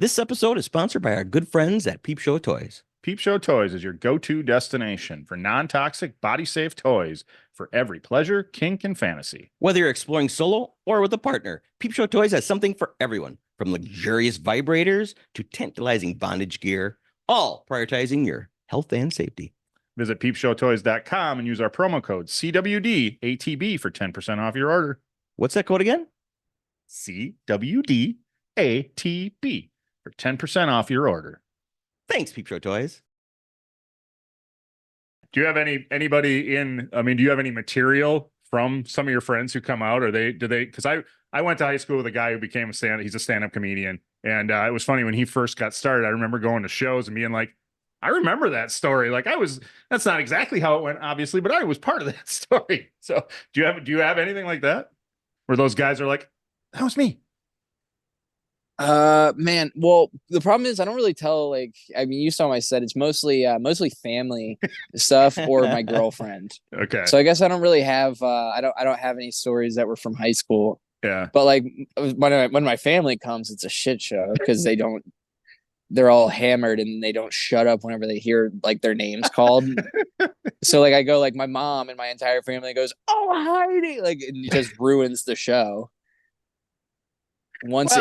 This episode is sponsored by our good friends at Peep Show Toys. Peep Show Toys is your go-to destination for non-toxic, body-safe toys for every pleasure, kink, and fantasy. Whether you're exploring solo or with a partner, Peep Show Toys has something for everyone, from luxurious vibrators to tantalizing bondage gear, all prioritizing your health and safety. Visit peepshowtoys.com and use our promo code CWDATB for 10% off your order. What's that code again? CWDATB for 10% off your order. Thanks, Peep Show Toys. Do you have anybody in, do you have any material from some of your friends who come out? Because I went to high school with a guy who became he's a stand-up comedian. And it was funny when he first got started. I remember going to shows and being like, I remember that story. That's not exactly how it went, obviously, but I was part of that story. So do you have anything like that? Where those guys are like, that was me. Man, well, the problem is I don't really tell, you saw my set. It's mostly family stuff or my girlfriend. Okay. So I guess I don't really have I don't have any stories that were from high school. Yeah. But when my family comes, it's a shit show because they're all hammered and they don't shut up whenever they hear their names called. So I go my mom and my entire family goes, "Oh, Heidi!" And it just ruins the show.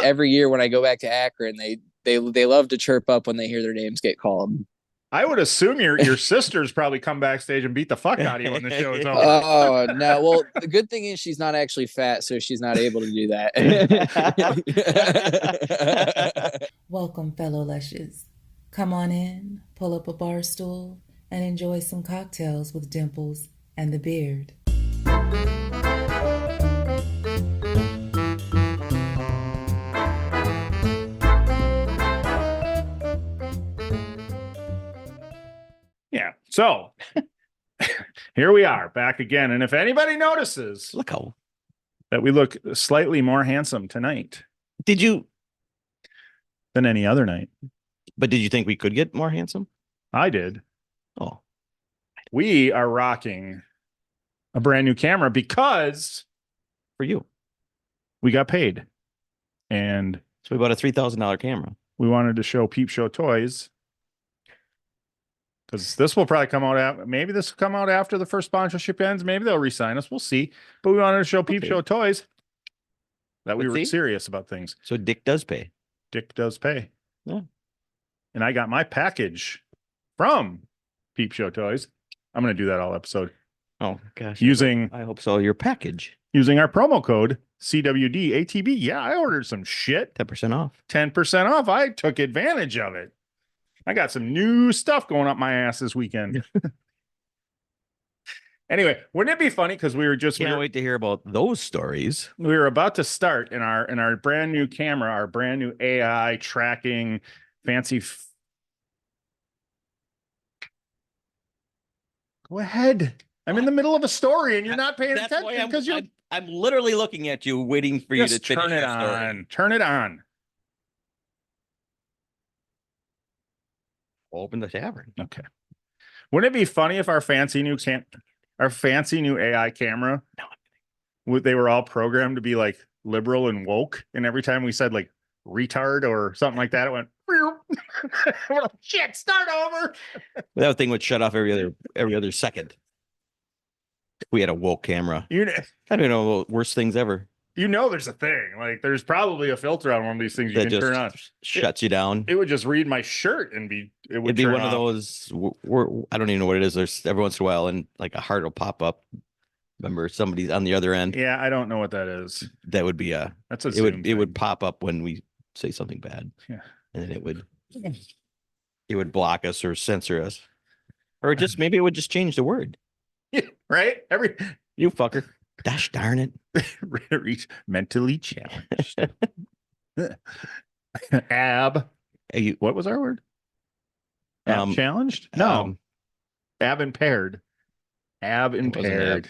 Every year when I go back to Akron, they love to chirp up when they hear their names get called. I would assume your sisters probably come backstage and beat the fuck out of you when the show is over. Oh no! Well, the good thing is she's not actually fat, so she's not able to do that. Welcome, fellow lushes. Come on in, pull up a bar stool, and enjoy some cocktails with Dimples and the Beard. Yeah. So here we are back again. And if anybody notices, Look how that we look slightly more handsome tonight did you than any other night. but did you think we could get more handsome? I did. Oh, We are rocking a brand new camera because for you. we got paid. And So we bought a $3,000 camera. we wanted to show Peep Show Toys. Because this will probably come out maybe this will come out after the first sponsorship ends. Maybe they'll re-sign us. We'll see. But we wanted to show Peep Show Toys that we Let's were see. serious about things. So Dick does pay. Dick does pay. Yeah. And I got my package from Peep Show Toys. I'm going to do that all episode. Oh gosh. I hope so. Your package. Using our promo code CWDATB. Yeah, I ordered some shit. 10% off. 10% off. I took advantage of it. I got some new stuff going up my ass this weekend. Anyway, wouldn't it be funny? Because Can't wait to hear about those stories. we were about to start in our brand new camera, our brand new AI tracking fancy. Go ahead. I'm in the middle of a story and you're not paying That's why attention because I'm literally looking at you, waiting for you to just finish turn it your story. on. Turn it on. Open the tavern. Okay. Wouldn't it be funny if our fancy new AI camera, they were all programmed to be liberal and woke, and every time we said retard or something like that, it went shit, start over. That thing would shut off every other second. We had a woke camera. I don't know, worst things ever. There's a thing. There's probably a filter on one of these things you can turn on. Shuts you down. It would just read my shirt and it'd be one of those. I don't even know what it is. There's every once in a while, and a heart will pop up. Remember, somebody's on the other end. Yeah, I don't know what that is. That would be That's a it would pop up when we say something bad. Yeah, and then it would block us or censor us, or maybe it would just change the word. Yeah, right. You fucker. Gosh darn it. Mentally challenged. What was our word? Ab challenged? No. Ab impaired. Ab impaired.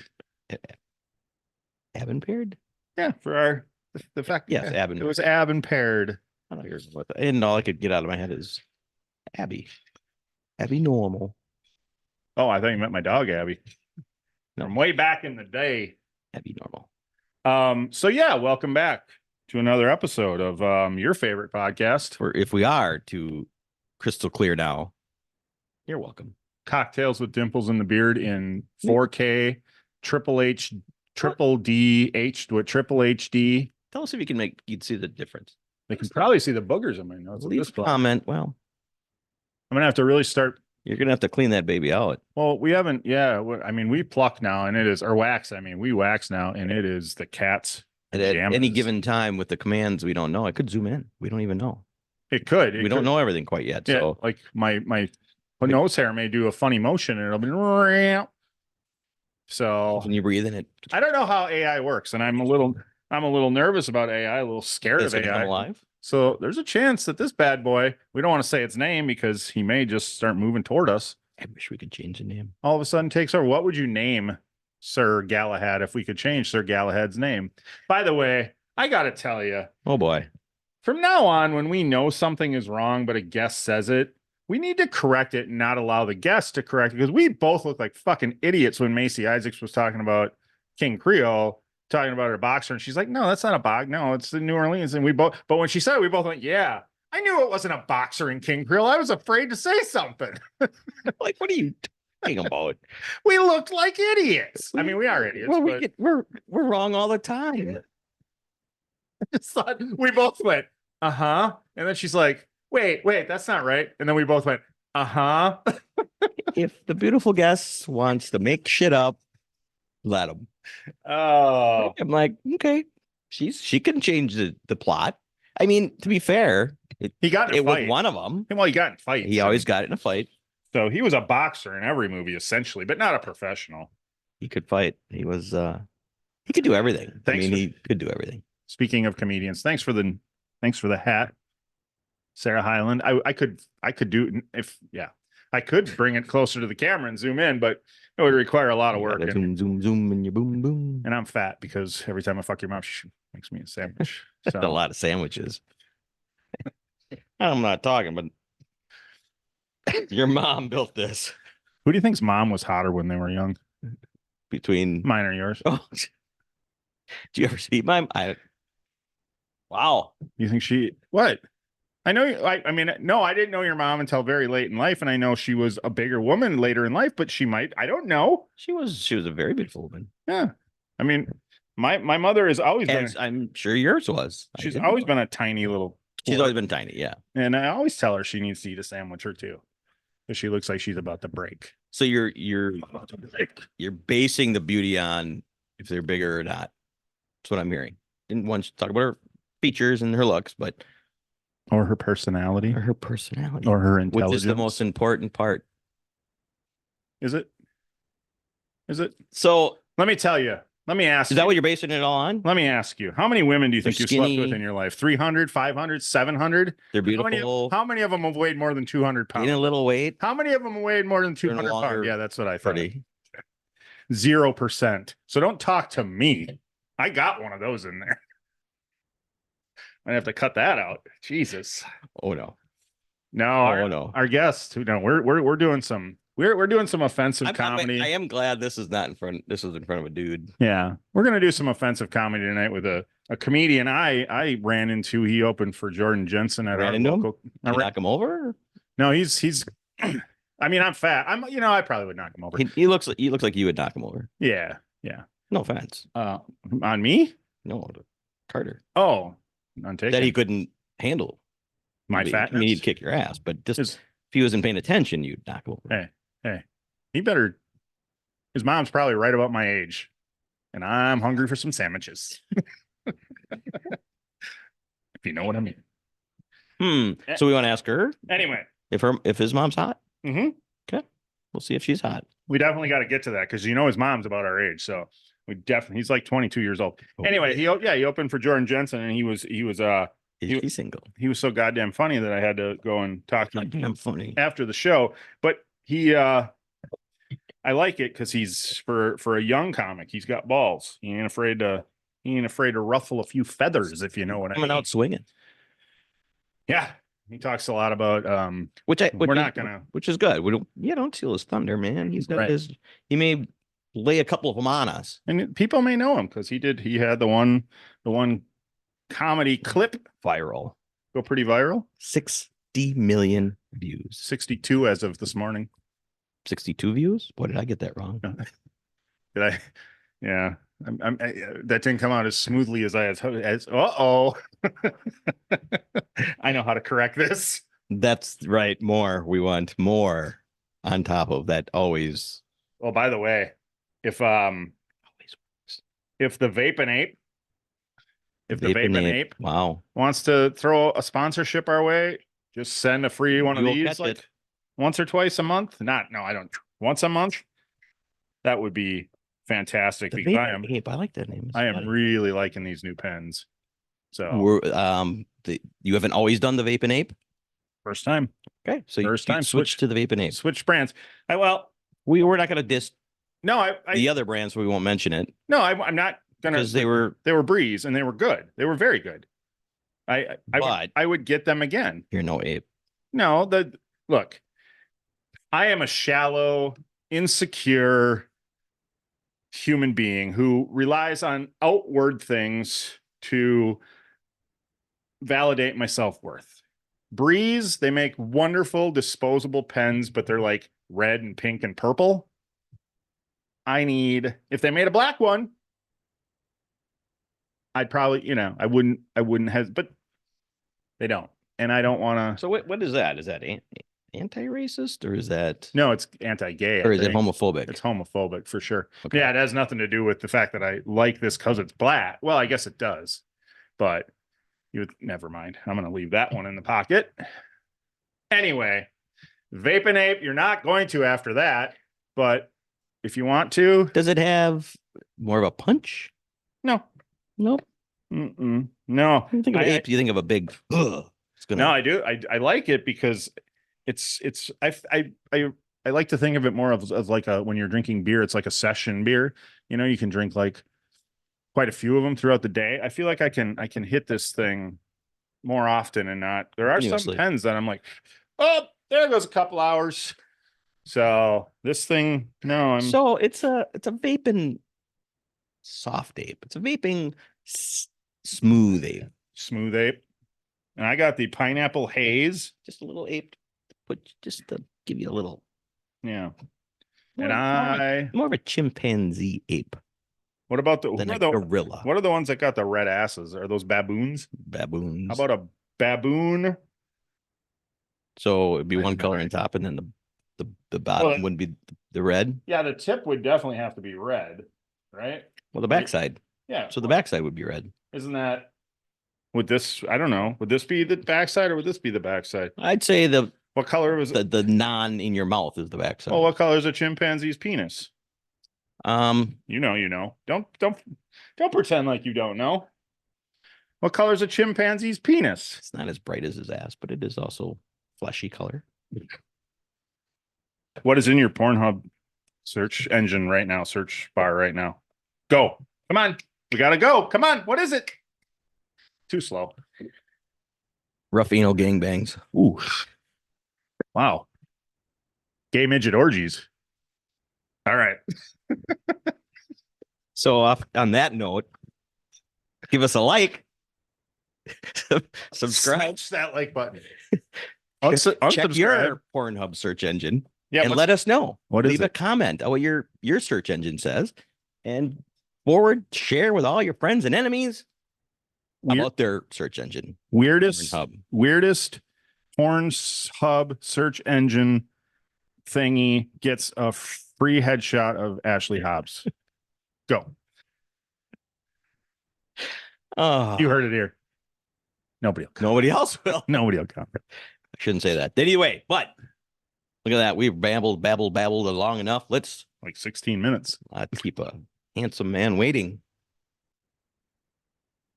Ab impaired? Yeah, for the fact. Yes, ab impaired. It was ab impaired. I don't know what that. And all I could get out of my head is Abby. Abby normal. Oh, I thought you meant my dog, Abby. No. From way back in the day. Abby normal. So yeah, welcome back. to another episode of your favorite podcast, Or if we are to crystal clear now, you're welcome. Cocktails with Dimples in the Beard in 4K, triple H, triple D, triple HD. Tell us if you'd see the difference. They can probably see the boogers on my nose. At Leave this a point. comment. Well, I'm gonna have to really start. you're gonna have to clean that baby out. Well, we haven't. Yeah, I mean, we pluck now, and it is or wax. I mean, we wax now, and it is the cat's. At any pajamas. given time with the commands, we don't know. I could zoom in. We don't even know. It could. We don't know everything quite yet. Yeah, So like my nose hair may do a funny motion, and it'll be. So when you breathe in it, I don't know how AI works, and I'm a little nervous about AI, a little scared it's of gonna come AI. alive. So there's a chance that this bad boy, we don't want to say its name because he may just start moving toward us. I wish we could change the name. All of a sudden takes over. What would you name Sir Galahad if we could change Sir Galahad's name? By the way, I got to tell you, Oh boy. from now on, when we know something is wrong, but a guest says it, we need to correct it and not allow the guest to correct it because we both look like fucking idiots when Macy Isaacs was talking about King Creole, talking about her boxer, and she's like, "No, that's not a box. No, it's the New Orleans." And we both, but when she said it, we both went, "Yeah, I knew it wasn't a boxer in King Creole. I was afraid to say something." Like, what are you talking about? We looked like idiots. I mean, we are idiots. Well, but we're wrong all the time. I just thought we both went, "Uh-huh," and then she's like, "Wait, that's not right." And then we both went, "Uh-huh." If the beautiful guest wants to make shit up, let him. Oh, I'm like, okay, she can change the plot. I mean, to be fair, he got in a it was fight. one of them. Well, he got in fights. He always got it in a fight. So he was a boxer in every movie, essentially, but not a professional. He could fight. He could do everything. Thanks he could do everything. Speaking of comedians, thanks for the hat, Sarah Hyland. I could do I could bring it closer to the camera and zoom in, but it would require a lot of work. Zoom, zoom, zoom, and you boom, boom. And I'm fat because every time I fuck your mom, she makes me a sandwich. That's a lot of sandwiches. I'm not talking, but your mom built this Who do you think's mom was hotter when they were young? between. Mine or yours? Oh, do you ever see my? Wow. You think she what? I know. I mean, no, I didn't know your mom until very late in life, and I know she was a bigger woman later in life. But she might. I don't know. She was a very beautiful woman. Yeah. I mean, my mother has always been. As I'm sure yours was. She's always been a tiny little. She's always been tiny. Yeah. And I always tell her she needs to eat a sandwich or two, because she looks like she's about to break. So you're basing the beauty on if they're bigger or not. That's what I'm hearing. Didn't want to talk about her features and her looks, but Or her personality, her personality, or her intelligence. which is the most important part. Is it? So Let me tell you. Let me ask is that what you're basing it all on? Let me ask you. How many women do you They're think you slept with skinny. in your life? 300, 500, 700? They're How many, beautiful. how many of them have weighed more than 200 Gain a pounds? little weight. How many of them weighed more than They're 200 no pounds? longer Yeah, that's what I thought. Pretty. 0%. So don't talk to me. I got one of those in there. I have to cut that out. Jesus. Oh no. No, Oh no. our guest. No, we're doing some offensive comedy. I am glad this is not in front. This is in front of a dude. Yeah, we're gonna do some offensive comedy tonight with a comedian I ran into. He opened for Jordan Jensen at Ran our into him? local. Did you knock him over? No, he's. I mean, I'm fat. I probably would knock him over. He looks like you would knock him over. Yeah. No offense. On me? No, Carter. Oh, none taken. That he couldn't handle. My I mean, fatness. he'd kick your ass, but just His- if he wasn't paying attention, you'd knock him over. Hey, he better. His mom's probably right about my age, and I'm hungry for some sandwiches. If you know what I mean. So we want to ask her Anyway. if his mom's hot. Mm-hmm. We'll see if she's hot. We definitely got to get to that because his mom's about our age, so he's like 22 years old. Anyway, he opened for Jordan Jensen, and he was Is she single? he was so goddamn funny that I had to go and talk to him Goddamn funny. after the show. But I like it because he's for a young comic. He's got balls. He ain't afraid to ruffle a few feathers, if you know what I Coming mean. out swinging. Yeah, he talks a lot about Which we're not gonna. Which is good. We don't steal his thunder, man. He's got Right. he may lay a couple of them on us. And people may know him because he had the one comedy clip Viral. go pretty viral. 60 million views. 62 as of this morning. 62 views? Boy, did I get that wrong? Did I? Yeah. That didn't come out as smoothly as uh-oh. I know how to correct this. That's right. More. We want more on top of that. Always. Well, by the way, if Always works. if the Vaping Ape, if the Vaping Ape wow, wants to throw a sponsorship our way, just send a free one of You will these catch like it. once or twice a month. No, I don't. Once a month. That would be fantastic the because Vaping Ape. I like that name. It's I am funny. really liking these new pens. So We're, you haven't always done the Vaping Ape? first time. Okay, so First you time, switch to the Vaping Ape. Switch brands. Well, We're not going to diss no, the other brands, so we won't mention it I'm not gonna because they were. Breeze and they were good. They were very good. I would get them again. You're no ape. No, look, I am a shallow, insecure human being who relies on outward things to validate my self-worth. Breeze, they make wonderful disposable pens, but they're like red and pink and purple. If they made a black one, I'd probably, I wouldn't have, but they don't. And I don't want to. So what is that? Is that anti-racist or is that? No, it's anti-gay. Or is it homophobic? It's homophobic for sure. Okay. Yeah, it has nothing to do with the fact that I like this because it's black. Well, I guess it does, but never mind. I'm going to leave that one in the pocket. Anyway, Vaping Ape, you're not going to after that, but if you want to. Does it have more of a punch? No. Nope. Mm-mm. No. When you think of ape, you think of a big. It's gonna. No, I do. I like it because I like to think of it more of like when you're drinking beer, it's like a session beer. You can drink like quite a few of them throughout the day. I feel like I can hit this thing more often and not. There are some pens that I'm like, oh, there goes a couple hours. So this thing, no, So it's a vaping soft ape. It's a vaping smooth ape. Smooth ape. And I got the pineapple haze. Just a little ape, just to give you a little. Yeah. And more of a chimpanzee ape. What about the gorilla? What are the ones that got the red asses? Are those baboons? Baboons. How about a baboon? So it'd be one color on top, and then the bottom wouldn't be the red. Yeah, the tip would definitely have to be red, right? Well, the backside. Yeah. So the backside would be red. Isn't that? Would this? I don't know. Would this be the backside or would this be the backside? I'd say what color was the non in your mouth is the backside. Well, what color is a chimpanzee's penis? You know. Don't pretend like you don't know. What color is a chimpanzee's penis? It's not as bright as his ass, but it is also fleshy color. What is in your Pornhub search engine right now? Search bar right now. Go. Come on. We gotta go. Come on. What is it? Too slow. Rough anal gangbangs. Ooh. Wow. Gay midget orgies. All right. So on that note, give us a like. Subscribe. Smash that like button. Check your Pornhub search engine. Yeah, and let us know. Leave a comment on what your search engine says, and share with all your friends and enemies about their search engine. Weirdest Pornhub search engine thingy gets a free headshot of Ashley Hobbs. Go. Oh, You heard it here. Nobody else will. Nobody will come. I shouldn't say that. Anyway, but look at that. We've babbled long enough. Let's like 16 minutes. Keep a handsome man waiting.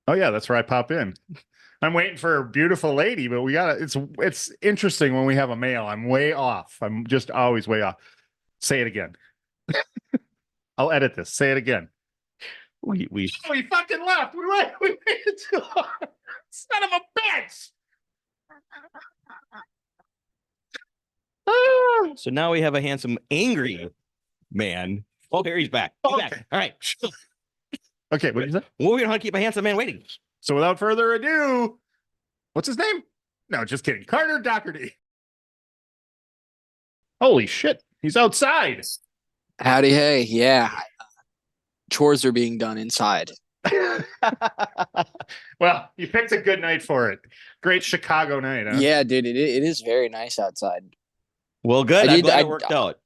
Oh yeah, that's where I pop in. I'm waiting for a beautiful lady, but it's interesting when we have a male. I'm way off. I'm just always way off. Say it again. I'll edit this. Say it again. We fucking left. We made it too long. Son of a bitch. So now we have a handsome, angry man. Oh, here he's back. He's back. All right. Okay, what is that? Well, we know how to keep a handsome man waiting. So without further ado, what's his name? No, just kidding. Carter Dockerty. Holy shit. He's outside. Howdy, hey. Yeah. Chores are being done inside. Well, you picked a good night for it. Great Chicago night, huh? Yeah, dude, it is very nice outside. Well, good. I I'm did- glad I- it worked out.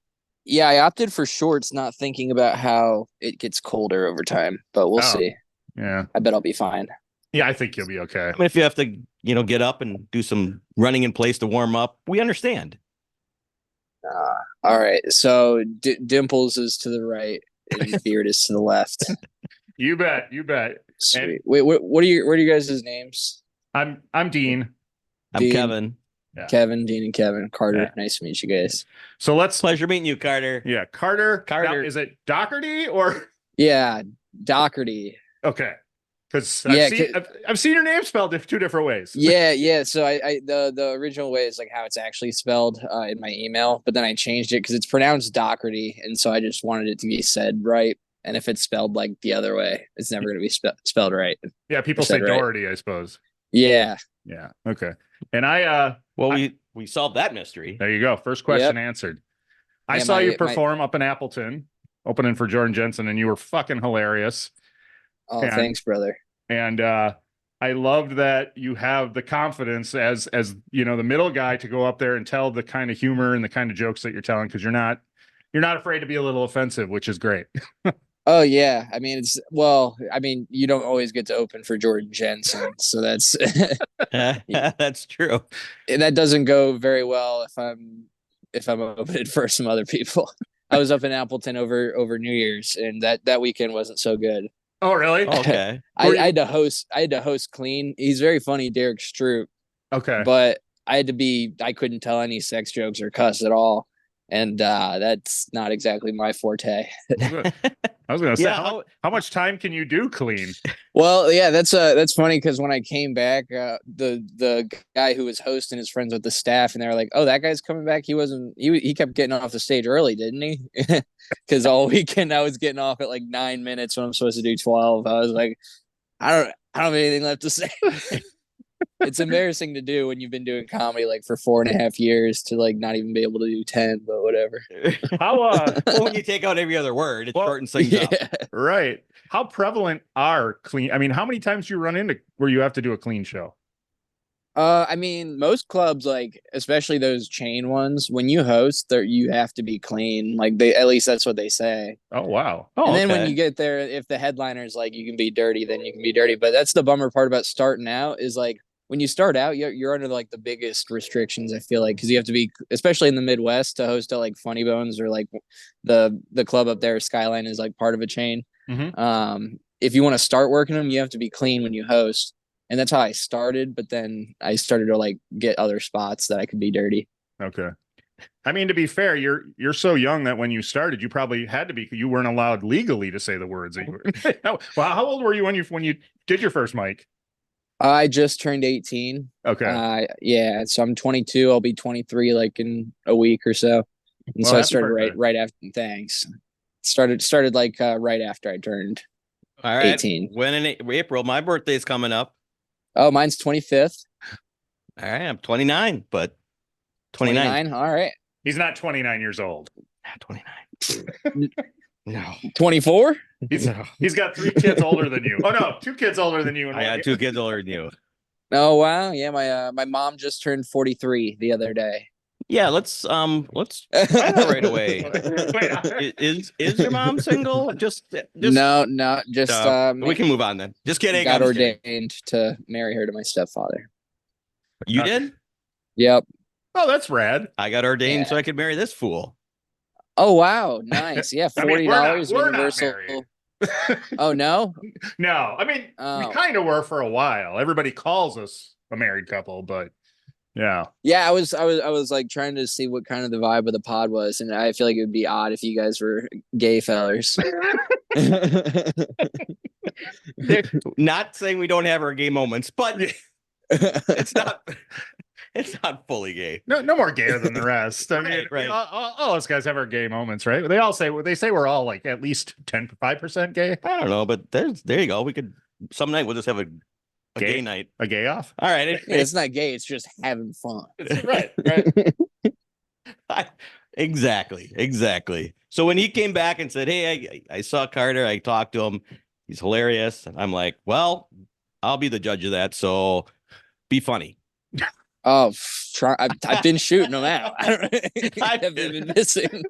Yeah, I opted for shorts, not thinking about how it gets colder over time, but we'll Oh. see. Yeah. I bet I'll be fine. Yeah, I think you'll be okay. I mean, if you have to, get up and do some running in place to warm up, we understand. All right. So Dimples is to the right and Beard is to the left. You bet. You bet. Sweet. Wait, what are you guys' names? I'm Dean. I'm Dean. Kevin. Yeah. Kevin, Dean, and Kevin. Carter. Yeah. Nice to meet you guys. So let's Pleasure meeting you, Carter. yeah, Carter. Carter. Now, is it Dockerty or Yeah, Dockerty. okay? Because Yeah, I've seen your name spelled two different ways. Yeah. So the original way is like how it's actually spelled in my email, but then I changed it because it's pronounced Dockerty, and so I just wanted it to be said right. And if it's spelled like the other way, it's never going to be spelled right. Yeah, people Is that say right? Doherty, I suppose. Yeah. Yeah. Okay. And I Well, we solved that mystery. there you go. First question answered. I Yeah, saw my- you perform up in Appleton, opening for Jordan Jensen, and you were fucking hilarious. Oh, And- thanks, brother. And I loved that you have the confidence as the middle guy to go up there and tell the kind of humor and the kind of jokes that you're telling, because you're not afraid to be a little offensive, which is great. Oh yeah. I mean, you don't always get to open for Jordan Jensen, so that's That's true. that doesn't go very well if I'm opening for some other people. I was up in Appleton over New Year's, and that weekend wasn't so good. Oh, really? Okay. I Were you- had to host clean. He's very funny, Derek Stroop, Okay. but I couldn't tell any sex jokes or cuss at all. And that's not exactly my forte. I was gonna say, Yeah. how much time can you do clean? Well, yeah, that's funny because when I came back, the guy who was hosting is friends with the staff, and they were like, "Oh, that guy's coming back. He kept getting off the stage early, didn't he?" Because all weekend I was getting off at like 9 minutes when I'm supposed to do 12. I was like, I don't have anything left to say. It's embarrassing to do when you've been doing comedy like for 4.5 years to like not even be able to do 10, but whatever. How Well, when you take out every other word, it Well, shortens things Yeah. up. right? How prevalent are clean? I mean, how many times do you run into where you have to do a clean show? I mean, most clubs, like especially those chain ones, when you host, you have to be clean. Like at least that's what they say. Oh, wow. Oh, And then when okay. you get there, if the headliner's like you can be dirty, then you can be dirty. But that's the bummer part about starting out is like when you start out, you're under like the biggest restrictions. I feel like because you have to be, especially in the Midwest, to host at like Funny Bones or like the club up there, Skyline is like part of a chain. Mhm. If you want to start working them, you have to be clean when you host. And that's how I started, but then I started to like get other spots that I could be dirty. Okay. I mean, to be fair, you're so young that when you started, you probably had to be. You weren't allowed legally to say the words. That you were. Well, how old were you when you did your first mic? I just turned 18. Okay. Yeah, so I'm 22. I'll be 23 like in a week or so. And Well, so I happy started birthday. right after. Thanks. Started like right after I turned. All right. 18. When in April, my birthday's coming up. Oh, mine's 25th. All right. I'm 29, but 29. 29. All right. He's not 29 years old. 29. No. 24. He's got 3 kids older than you. Oh no, 2 kids older than you. And I one- got 2 kids older than you. Oh wow. Yeah, my mom just turned 43 the other day. Yeah, let's find out right away. Wait, Is your mom single? Just No, just we can move on then. Just kidding. got I'm just kidding. ordained to marry her to my stepfather. You did? Yep. oh, that's rad. I got ordained Yeah. so I could marry this fool. Oh wow, nice. Yeah, I mean, $40 we're not universal. married. Oh no. No, I mean, we Oh. kind of were for a while. Everybody calls us a married couple, but yeah. Yeah, I was like trying to see what kind of the vibe of the pod was, and I feel like it would be odd if you guys were gay fellers. Not saying we don't have our gay moments, but it's not fully gay. No more gayer than the rest. I mean, Right. all us guys have our gay moments, right? They say we're all like at least 5% gay. I don't know, but there you go. We could some night we'll just have a A gay night. A gay off? All right. Yeah, it's not gay. It's just having fun. Right. Exactly. So when he came back and said, "Hey, I saw Carter. I talked to him. He's hilarious," and I'm like, "Well, I'll be the judge of that. So be funny." Oh, I've been shooting them out. I've been missing.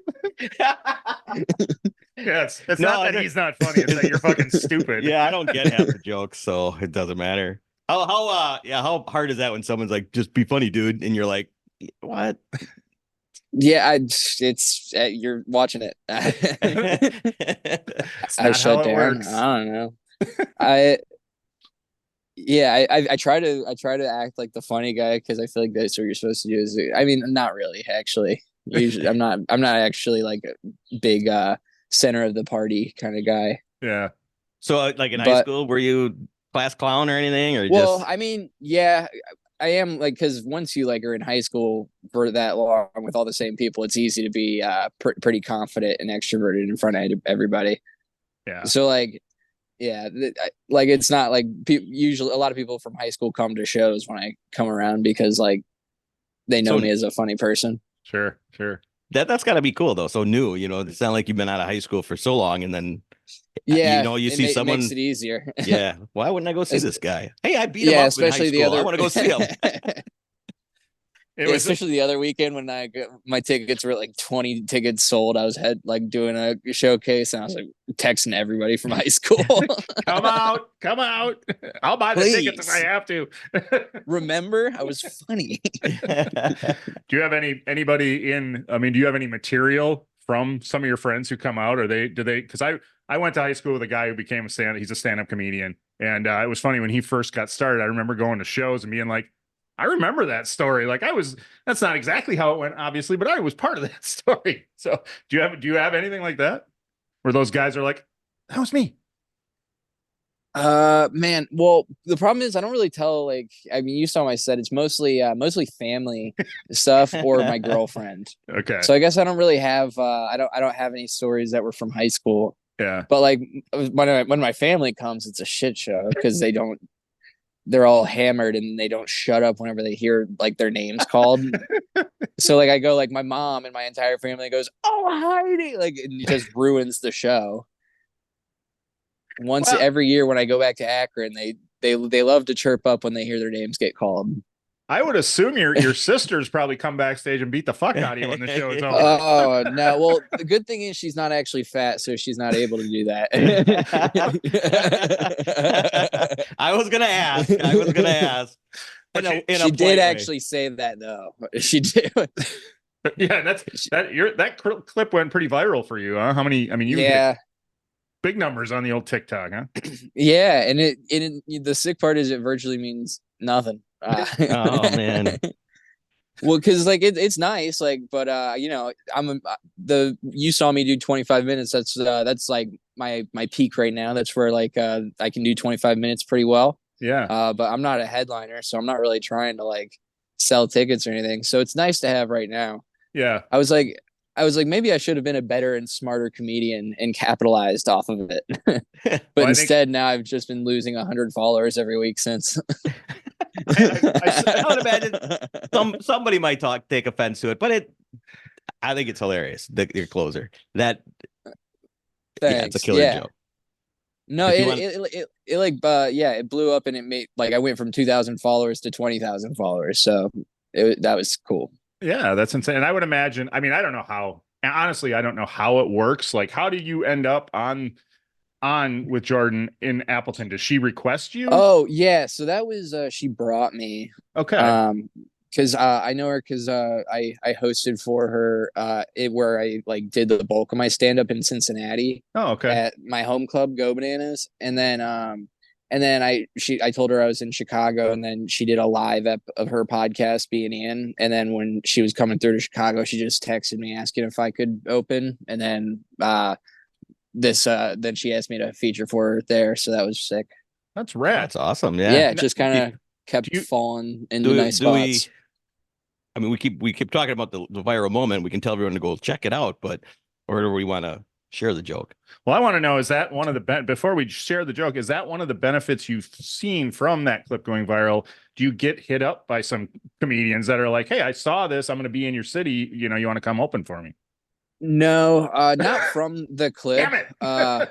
Yeah, it's No, not that he's not funny. It's that you're fucking stupid. Yeah, I don't get half the jokes, so it doesn't matter. How hard is that when someone's like, "Just be funny, dude," and you're like, "What?" Yeah, you're watching it. I shut down. Works. I don't know. I try to act like the funny guy because I feel like that's what you're supposed to do. I mean, not really, actually. Usually, I'm not actually like a big center of the party kind of guy. Yeah. So, like in high school, were you class clown or anything, or well, just? I mean, yeah, I am, like, because once you like are in high school for that long with all the same people, it's easy to be pretty confident and extroverted in front of everybody. Yeah. So like, yeah, like it's not like usually a lot of people from high school come to shows when I come around because like they know me as a funny person. Sure. That's got to be cool though. So new, it's not like you've been out of high school for so long, and then you see someone. It makes it easier. Yeah. Why wouldn't I go see this guy? Hey, I beat him up especially in high school. the other. I want to go see him. Especially the other weekend when my tickets were like 20 tickets sold. I was doing a showcase and I was like texting everybody from high school. Come out. I'll buy the tickets if I have to. Remember, I was funny. Do you have anybody do you have any material from some of your friends who come out? Or do they, because I went to high school with a guy who became he's a stand-up comedian. And it was funny when he first got started. I remember going to shows and being like, I remember that story. Like that's not exactly how it went, obviously, but I was part of that story. So do you have anything like that? Where those guys are like, that was me? Man, well, the problem is I don't really tell, like, I mean, you saw my set. It's mostly family stuff or my girlfriend. Okay. So I guess I don't really have, I don't have any stories that were from high school. Yeah. But like when my family comes, it's a shit show because they're all hammered and they don't shut up whenever they hear like their names called. So like I go, like my mom and my entire family goes, "Oh, Heidi," like, and it just ruins the show. Every year when I go back to Akron, they love to chirp up when they hear their names get called. I would assume your sisters probably come backstage and beat the fuck out of you when the show is over. Oh no! Well, the good thing is she's not actually fat, so she's not able to do that. I was gonna ask. She did actually say that though. She did. Yeah, that clip went pretty viral for you, huh? How many? I mean, you hit big numbers on the old TikTok, huh? Yeah, and the sick part is it virtually means nothing. Oh man. Well, because like it's nice, like, but you saw me do 25 minutes. That's like my peak right now. That's where like I can do 25 minutes pretty well. Yeah. But I'm not a headliner, so I'm not really trying to like sell tickets or anything. So it's nice to have right now. Yeah. I was like, maybe I should have been a better and smarter comedian and capitalized off of it. But instead, now I've just been losing 100 followers every week since. I would imagine somebody might take offense to it, but I think it's hilarious. Your closer it's a killer joke. No, it blew up and it made like I went from 2,000 followers to 20,000 followers, so that was cool. Yeah, that's insane. And I would imagine, I mean, I don't know how, honestly, I don't know how it works. Like, how do you end up on with Jordan in Appleton? Does she request you? Oh yeah, so that was she brought me. Okay. Because I know her because I hosted for her where I like did the bulk of my stand up in Cincinnati. Oh, okay. At my home club, Go Bananas, and then I told her I was in Chicago, and then she did a live ep of her podcast being in, and then when she was coming through to Chicago, she just texted me asking if I could open, and then then she asked me to feature for her there, so that was sick. That's rad. That's awesome. Yeah. Yeah, it just kind of kept falling into nice spots. We keep talking about the viral moment. We can tell everyone to go check it out, but or do we want to Share the joke. Well, I want to know, is that one of the before we share the joke, is that one of the benefits you've seen from that clip going viral? Do you get hit up by some comedians that are like, hey, I saw this, I'm going to be in your city, you want to come open for me? No, not from the clip. Damn it.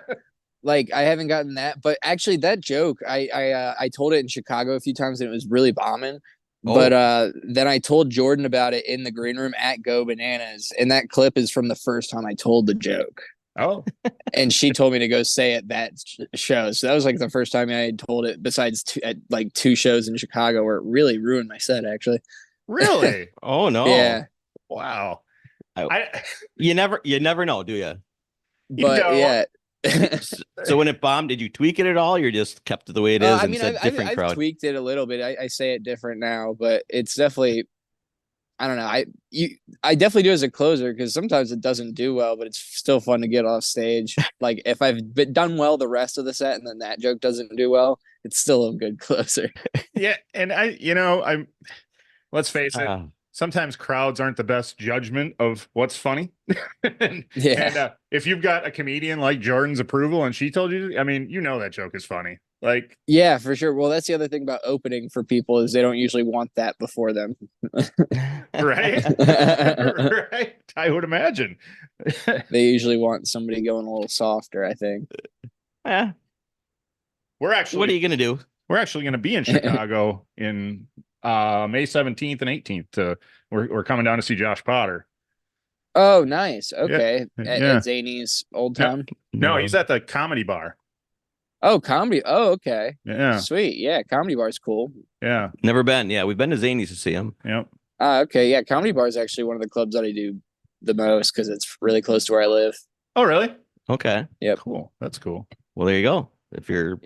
Like I haven't gotten that, but actually that joke, I told it in Chicago a few times and it was really bombing. But then I told Jordan about it in the green room at Go Bananas, and that clip is from the first time I told the joke. Oh, And she told me to go say it that show. So that was like the first time I had told it, besides at like 2 shows in Chicago, where it really ruined my set. Actually, really? Oh no. yeah. Wow. You never know, do you? But yeah. So when it bombed, did you tweak it at all? You just kept it the way it is I and mean, said different I've crowd? tweaked it a little bit. I say it different now, but it's definitely, I don't know. I definitely do as a closer because sometimes it doesn't do well, but it's still fun to get off stage. Like if I've done well the rest of the set and then that joke doesn't do well, it's still a good closer. Yeah, and let's face it, sometimes crowds aren't the best judgment of what's funny. and if you've got a comedian like Jordan's approval and she told you, I mean, that joke is funny. Like, yeah, for sure. Well, that's the other thing about opening for people is they don't usually want that before them. right? Right. I would imagine. They usually want somebody going a little softer, I think. Yeah. What are you gonna do? We're actually going to be in Chicago in May 17th and 18th. We're coming down to see Josh Potter. Oh, nice. Okay. Yeah. At Zany's Old Town? No, he's at the Comedy Bar. Oh, comedy. Oh, okay. Yeah. Sweet. Yeah, Comedy Bar's cool. Yeah. Never been. Yeah, we've been to Zany's to see him. Yep. Okay. Yeah, Comedy Bar is actually one of the clubs that I do the most because it's really close to where I live. Oh, really? Okay. Yep. Cool. That's cool. Well, there you go. If you're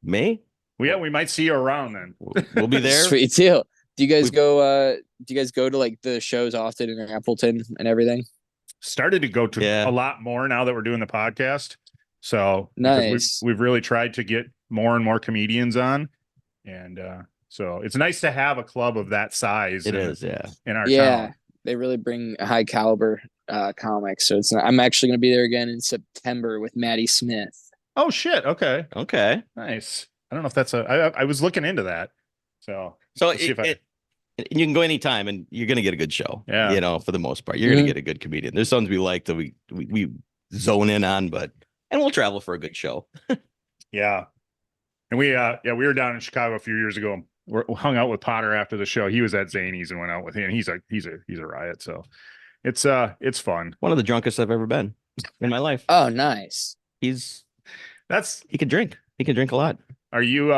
May, well, yeah, we might see you around then. We'll be there. Sweet deal. Do you guys go? Do you guys go to like the shows often in Appleton and everything? Started to go to a lot more now that we're doing the podcast. So nice. We've really tried to get more and more comedians on, and so it's nice to have a club of that size. In our town. They they really bring high caliber comics. So I'm actually going to be there again in September with Maddie Smith. Oh shit! Okay, nice. I don't know if that's I was looking into that. So you can go anytime and you're gonna get a good show. Yeah, for the most part, you're gonna get a good comedian. There's some we like that we zone in on, and we'll travel for a good show. Yeah. And we were down in Chicago a few years ago. We hung out with Potter after the show. He was at Zany's and went out with him. He's a riot. So it's fun. One of the drunkest I've ever been in my life. Oh, nice. He can drink. He can drink a lot. Are you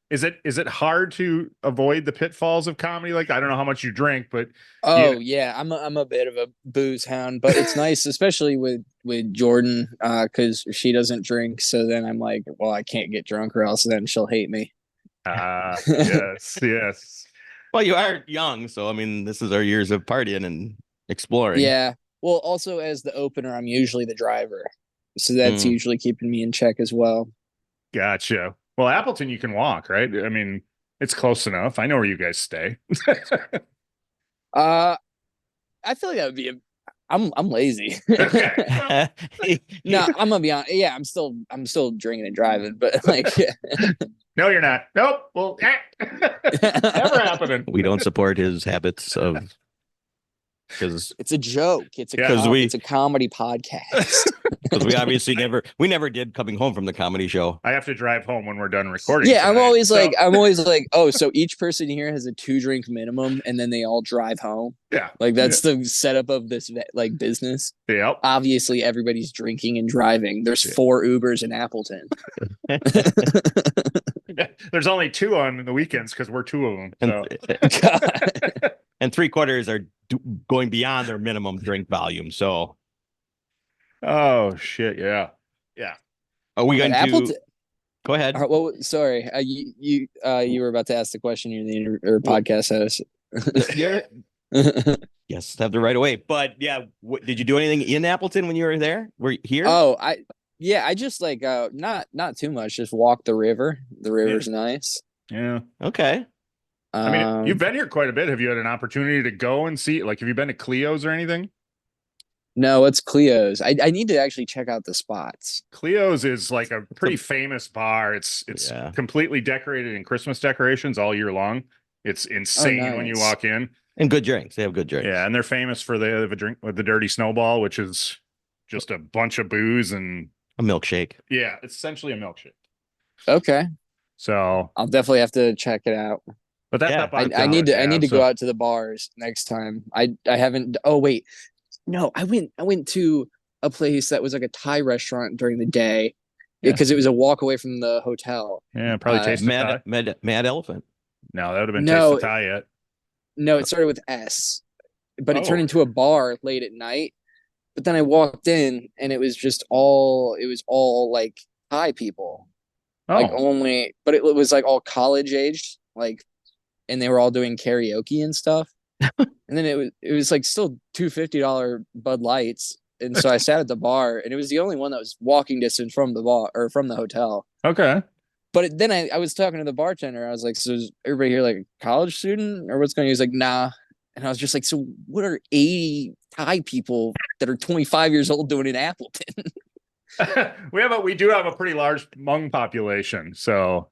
is it hard to avoid the pitfalls of comedy? Like, I don't know how much you drink, but yeah, I'm a bit of a booze hound, but it's nice, especially with Jordan, because she doesn't drink. So then I'm like, well, I can't get drunk or else then she'll hate me. Yes. Well, you are young, so I mean, this is our years of partying and exploring. Yeah. Well, also as the opener, I'm usually the driver, so that's usually keeping me in check as well. Gotcha. Well, Appleton, you can walk, right? I mean, it's close enough. I know where you guys stay. I feel like that would be I'm lazy. Okay. No, I'm gonna be honest. Yeah, I'm still drinking and driving, but like No, you're not. Nope. Well, never happening. We don't support his habits of because it's a joke. It's a comedy podcast. Because we obviously never did coming home from the comedy show. I have to drive home when we're done recording. Yeah, tonight, I'm always like, oh, so each person here has a 2-drink minimum, and then they all drive home. Yeah, like that's the setup of this like business. Yep. Obviously, everybody's drinking and driving. There's 4 Ubers in Appleton. There's only 2 on the weekends because we're 2 of them. So. And 3/4 are going beyond their minimum drink volume. So, oh shit, yeah. Are we going to go ahead? Well, sorry, you were about to ask the question. You're the podcast host. Yes, have the right away. But yeah, did you do anything in Appleton when you were there? Were you here? Oh, I just like not too much. Just walk the river. The river's nice. Yeah. Okay. I mean, you've been here quite a bit. Have you had an opportunity to go and see? Like, have you been to Cleo's or anything? No, it's Cleo's. I need to actually check out the spots. Cleo's is like a pretty famous bar. It's Yeah. completely decorated in Christmas decorations all year long. It's insane when you nice. walk in. And good drinks. They have good drinks. Yeah, and they're famous for they have a drink with the Dirty Snowball, which is just a bunch of booze and A milkshake. yeah, it's essentially a milkshake. Okay, So, I'll definitely have to check it out. but that's Yeah. not by I need to College go so out to the bars next time. I haven't. Oh wait, no, I went to a place that was like a Thai restaurant during the day Yeah. because it was a walk away from the hotel. yeah, probably taste the Thai. Mad Elephant. No, that would have been No, taste the Thai yet. no, it started with S, but it Oh. turned into a bar late at night. But then I walked in and it was all like Thai people, like Oh, only, but it was like all college aged, like, and they were all doing karaoke and stuff. And then it was like still $250 Bud Lights. And so I sat at the bar and it was the only one that was walking distance from the bar or from the hotel. okay. But then I was talking to the bartender. I was like, so is everybody here like a college student or what's going on? He was like, nah. And I was just like, so what are 80 Thai people that are 25 years old doing in Appleton? we do have a pretty large Hmong population. So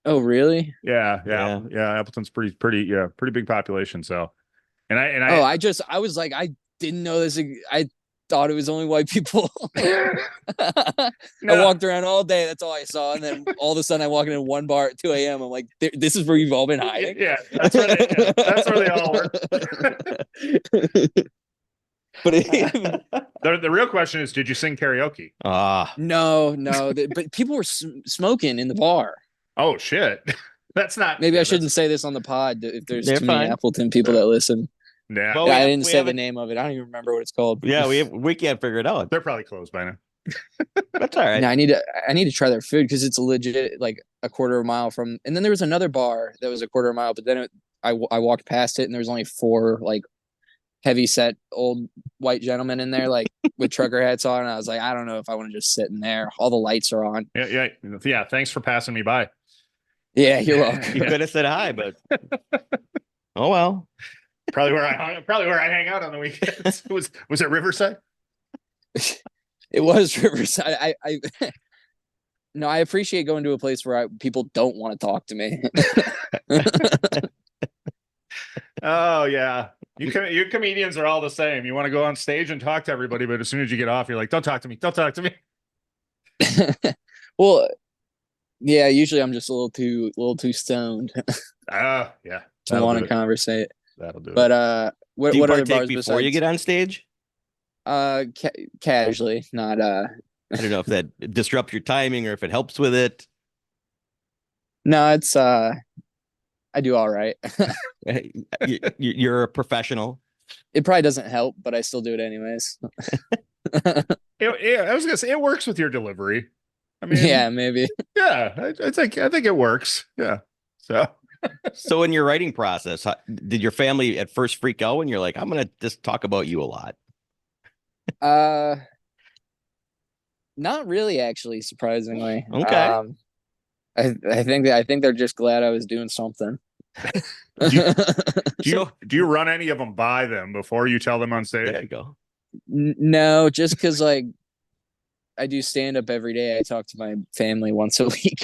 Oh, really? yeah. Appleton's pretty big population. So and I Oh, I was like, I didn't know this. I thought it was only white people. I No. walked around all day. That's all I saw. And then all of a sudden I walk into one bar at 2 a.m. I'm like, this is where you've all been hiding. Yeah, that's where they all work. But The real question is, did you sing karaoke? no, but people were smoking in the bar. Oh shit. That's not Maybe I shouldn't say this on the pod if there's They're too many fine. Appleton people that listen. Yeah, Well, Yeah, I have- didn't we say have the a- name of it. I don't even remember what it's called. Yeah, we can't figure it out. they're probably closed by now. That's all right. No, I need to try their food because it's legit like a quarter of a mile from. And then there was another bar that was a quarter of a mile, but then I walked past it and there was only 4 like heavy set old white gentlemen in there like with trucker hats on. And I was like, I don't know if I want to just sit in there. All the lights are on. Yeah. Thanks for passing me by. Yeah, you're welcome. You could have said hi, but oh well. Probably where I hang out on the weekends. Was it Riverside? It was Riverside. I no, I appreciate going to a place where people don't want to talk to me. Oh yeah. You comedians are all the same. You want to go on stage and talk to everybody, but as soon as you get off, you're like, don't talk to me. Don't talk to me. Well, yeah, usually I'm just a little too stoned Yeah. to want to conversate. That'll do it. But what Do you other partake bars before you besides? get on stage? Casually, not I don't know if that disrupts your timing or if it helps with it. No, it's I do all right. You're a professional. It probably doesn't help, but I still do it anyways. I was gonna say it works with your delivery. I mean, Yeah, maybe. yeah. I think it works. Yeah. So in your writing process, did your family at first freak out when you're like, I'm gonna just talk about you a lot? Not really, actually, surprisingly. Okay. I think they're just glad I was doing something. Do you run any of them by them before you tell them on stage? There you go. No, just because like I do stand up every day. I talk to my family once a week.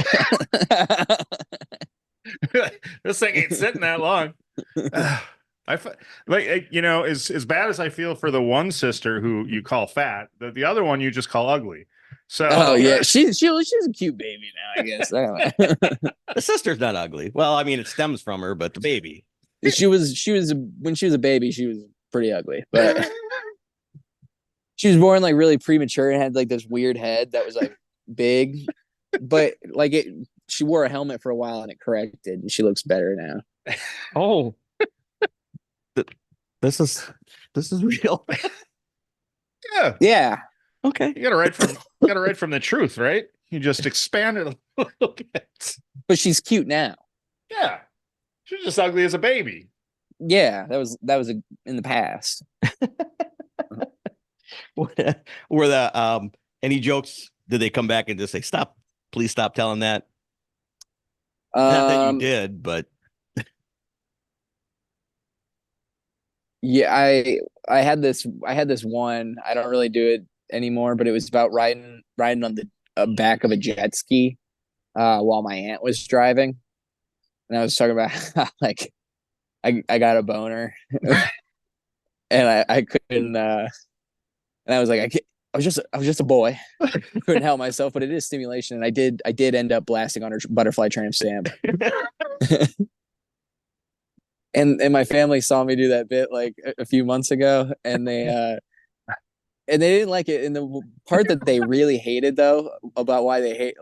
This thing ain't sitting that long. As bad as I feel for the one sister who you call fat, the other one you just call ugly. So Oh yeah, she's a cute baby now, I guess. I don't know. The sister's not ugly. Well, I mean, it stems from her, but the baby. she was when she was a baby, she was pretty ugly, but she was born like really premature and had like this weird head that was like big, but like she wore a helmet for a while and it corrected and she looks better now. Oh, this is real. yeah, Yeah. Okay. you gotta write from the truth, right? You just expand it a little bit. But she's cute now. Yeah, she's just ugly as a baby. Yeah, that was in the past. Were the any jokes? Did they come back and just say, "Stop, please stop telling that"? Not that you did, but Yeah, I had this one. I don't really do it anymore, but it was about riding on the back of a jet ski while my aunt was driving, and I was talking about how, like I got a boner, and I couldn't. And I was like, I was just a boy, couldn't help myself. But it is stimulation, and I did end up blasting on her butterfly tramp stamp. And my family saw me do that bit like a few months ago, and they didn't like it. And the part that they really hated, though, about why they hate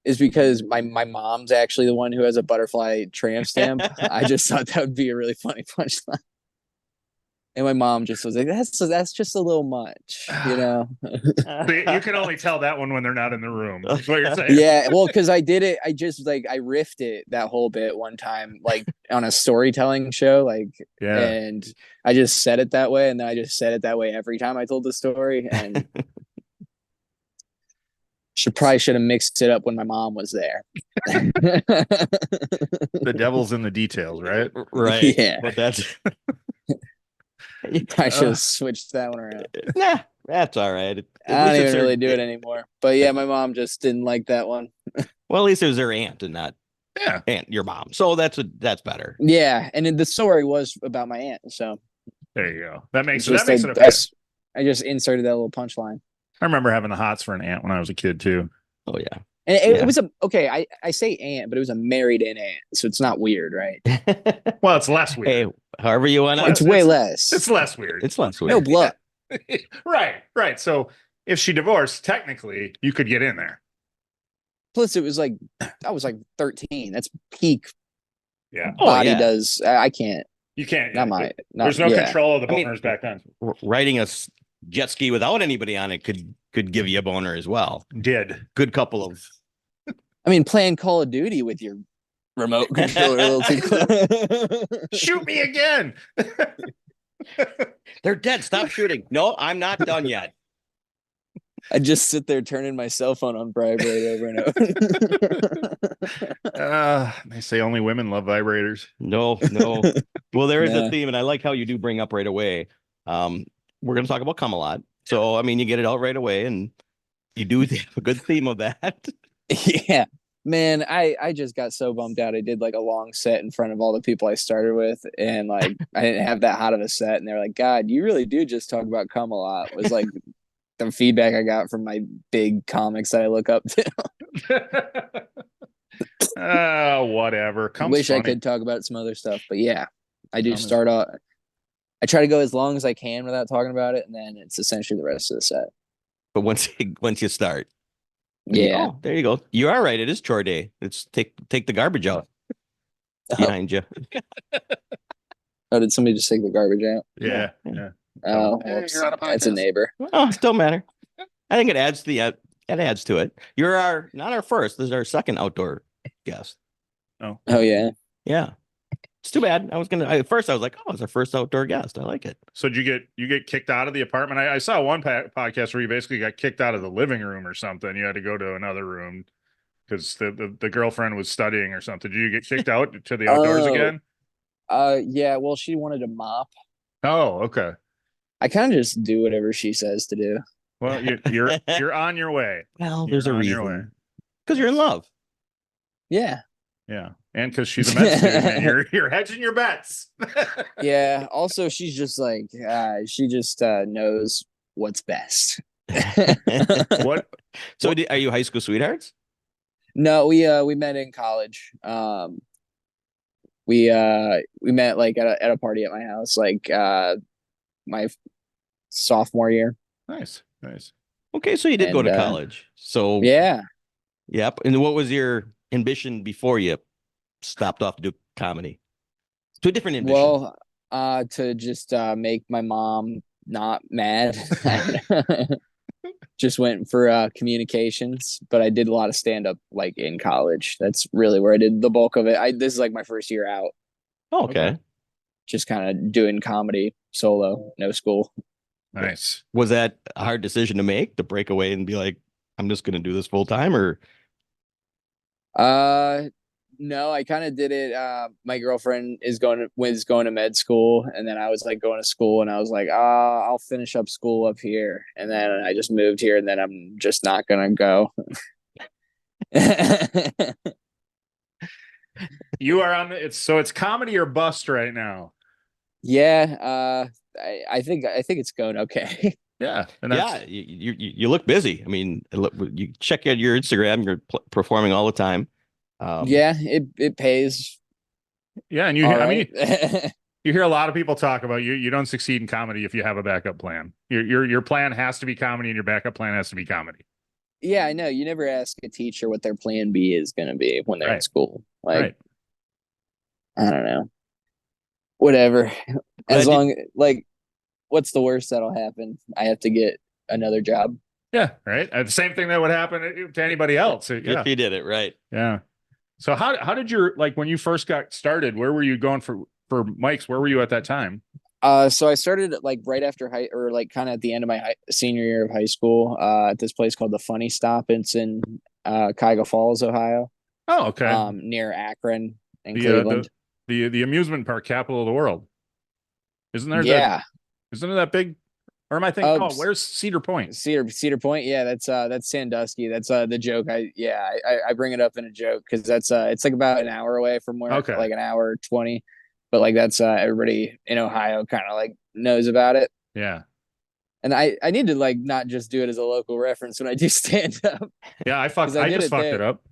is because my mom's actually the one who has a butterfly tramp stamp. I just thought that would be a really funny punchline. And my mom just was like, that's just a little much, you know. You can only tell that one when they're not in the room. That's what you're saying. Yeah, well, because I did it. I just I riffed it that whole bit one time, like on a storytelling show, and I just said it that way, and then I just said it that way every time I told the story, and should have mixed it up when my mom was there. The devil's in the details, right? Right. Yeah. But that's I should have switched that one around. nah, that's all right. I don't even really do it anymore. But yeah, my mom just didn't like that one. Well, at least it was her aunt and not your mom. So that's better. Yeah, and the story was about my aunt. So there you go. That makes it okay. I just inserted that little punchline. I remember having the hots for an aunt when I was a kid too. Oh yeah. And it was I say aunt, but it was a married in aunt, so it's not weird, right? Well, it's less weird. Hey, however you want to. It's way less. It's less weird. It's less weird. No blood. Right. So if she divorced, technically you could get in there. Plus, it was I was 13. That's peak. Yeah. Body does. I can't. You can't. There's no control of the boners back then. Riding a jet ski without anybody on it could give you a boner as well. Good couple of. I mean, playing Call of Duty with your remote controller a little too close. Shoot me again. They're dead. Stop shooting. No, I'm not done yet. I just sit there turning my cell phone on vibrate over and over. They say only women love vibrators. No. Well, there is a theme, and I like how you do bring up right away. We're going to talk about cum a lot. So, I mean, you get it out right away, and you do have a good theme of that. Yeah, man, I just got so bummed out. I did a long set in front of all the people I started with, and I didn't have that hot of a set, and they're like, God, you really do just talk about cum a lot. It was the feedback I got from my big comics that I look up to. Whatever. Wish I could talk about some other stuff, but yeah, I do start off. I try to go as long as I can without talking about it, and then it's essentially the rest of the set. But once you start, yeah, there you go. You are right. It is chore day. It's take the garbage out behind you. Oh, did somebody just take the garbage out? Yeah. Oh, that's a neighbor. Oh, it don't matter. I think it adds to it. You're not our first. This is our second outdoor guest. Oh yeah. Yeah. It's too bad. At first I was like, oh, it's our first outdoor guest. I like it. So did you get kicked out of the apartment? I saw one podcast where you basically got kicked out of the living room or something. You had to go to another room because the girlfriend was studying or something. Did you get kicked out to the outdoors again? Yeah. Well, she wanted to mop. Oh, okay. I kind of just do whatever she says to do. Well, you're on your way. Well, there's a reason. Because you're in love. Yeah. Yeah. And because she's a Mets student and you're hedging your bets. Yeah. Also, she's just she just knows what's best. What? So are you high school sweethearts? No, we met in college. We met at a party at my house, my sophomore year. Nice. Okay, so you did go to college. So yeah. Yep. And what was your ambition before you stopped off to do comedy? To a different ambition. Well, to just make my mom not mad. Just went for communications, but I did a lot of stand-up in college. That's really where I did the bulk of it. This is my first year out. Oh, okay. Just kind of doing comedy solo, no school. Nice. Was that a hard decision to make, to break away and be like, I'm just going to do this full time, or? No, I kind of did it. My girlfriend was going to med school, and then I was like going to school, and I was like, I'll finish up school up here, and then I just moved here, and then I'm just not gonna go. You are on the it's comedy or bust right now. Yeah, I think it's going okay. Yeah, and Yeah, you look busy. I mean, you check out your Instagram. You're performing all the time. Yeah, it pays. Yeah, and All I mean, right. you hear a lot of people talk about you don't succeed in comedy if you have a backup plan. Your plan has to be comedy and your backup plan has to be comedy. Yeah, I know. You never ask a teacher what their plan B is going to be when they're in Right. school. Like, Right. I don't know. Whatever. But As long like, what's the worst that'll happen? I have to get another job. Yeah, right. The same thing that would happen to anybody else. Yeah. If you did it right. Yeah. So how did your like when you first got started, where were you going for mics? Where were you at that time? So I started like right after high or like kind of at the end of my senior year of high school, at this place called the Funny Stop. It's in Cuyahoga Falls, Ohio, Oh, okay. near Akron and The Cleveland. the amusement park capital of the world. Isn't there Yeah. isn't it that big? Or am I thinking, Oh, where's Cedar Point? Cedar Point. Yeah, that's Sandusky. That's the joke. I bring it up in a joke because that's it's like about an hour away from where Okay. like an hour 20. But like that's everybody in Ohio kind of like knows about it. Yeah. And I need to like not just do it as a local reference when I do stand up. Yeah, I did just it fucked there. it up.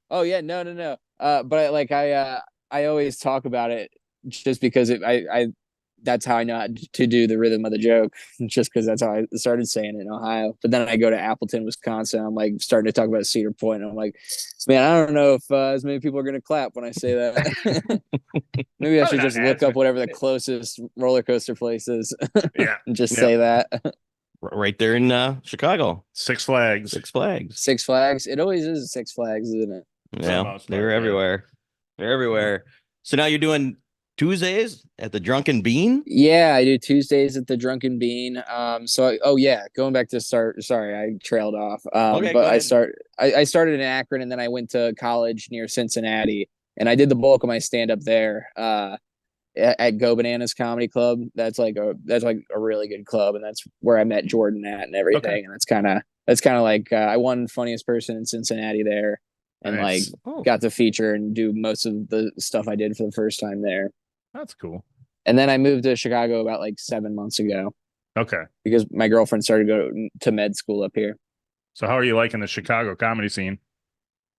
Oh yeah, no. But I always talk about it just because I that's how I know how to do the rhythm of the joke, just because that's how I started saying it in Ohio. But then I go to Appleton, Wisconsin. I'm like starting to talk about Cedar Point. And I'm like, man, I don't know if as many people are going to clap when I say that. Maybe I should just look up whatever the closest roller coaster place is. Yeah. And just say that. Right there in Chicago. Six Flags. Six Flags. Six Flags. It always is Six Flags, isn't it? Yeah, most they're part, yeah. everywhere. They're everywhere. So now you're doing Tuesdays at the Drunken Bean? Yeah, I do Tuesdays at the Drunken Bean. Oh yeah, going back to start. Sorry, I trailed off. Okay, But go ahead. I started in Akron and then I went to college near Cincinnati and I did the bulk of my stand up there. At Go Bananas Comedy Club. That's like a really good club, and that's where I met Jordan at and everything. Okay. And that's kind of like I won funniest person in Cincinnati there, and Nice. like got to feature and do most of the stuff I did for the first time there. That's cool. And then I moved to Chicago about like 7 months ago Okay. because my girlfriend started to go to med school up here. So how are you liking the Chicago comedy scene?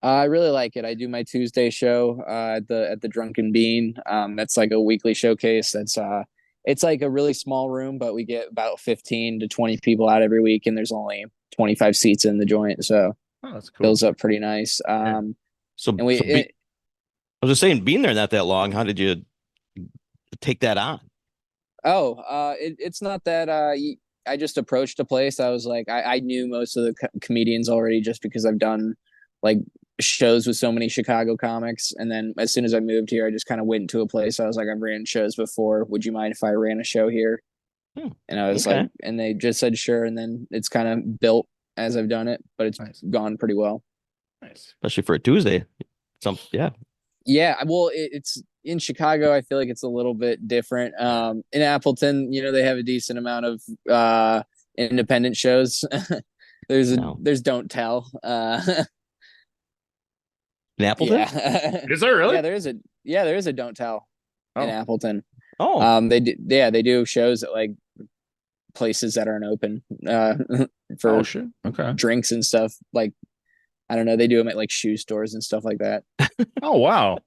I really like it. I do my Tuesday show at the Drunken Bean. That's like a weekly showcase. It's like a really small room, but we get about 15 to 20 people out every week, and there's only 25 seats in the joint, so that's cool. fills up pretty nice. I And was just saying, being there not that long, how did you take that on? It's not that I just approached a place. I was like, I knew most of the comedians already just because I've done like shows with so many Chicago comics. And then as soon as I moved here, I just kind of went into a place. I was like, I've ran shows before. Would you mind if I ran a show here? And I was like, and they just said, sure. And then it's kind of built as I've done it, but it's gone pretty well. Nice. Especially for a Tuesday. Yeah. Well, it's in Chicago. I feel like it's a little bit different. In Appleton, they have a decent amount of independent shows. There's Don't Tell. In Appleton? Yeah. Is there really? Yeah, there is a Don't Tell in Appleton. Oh. They do shows at like places that aren't open for drinks and stuff. Like, I don't know, they do them at like shoe stores and stuff like that. Oh wow.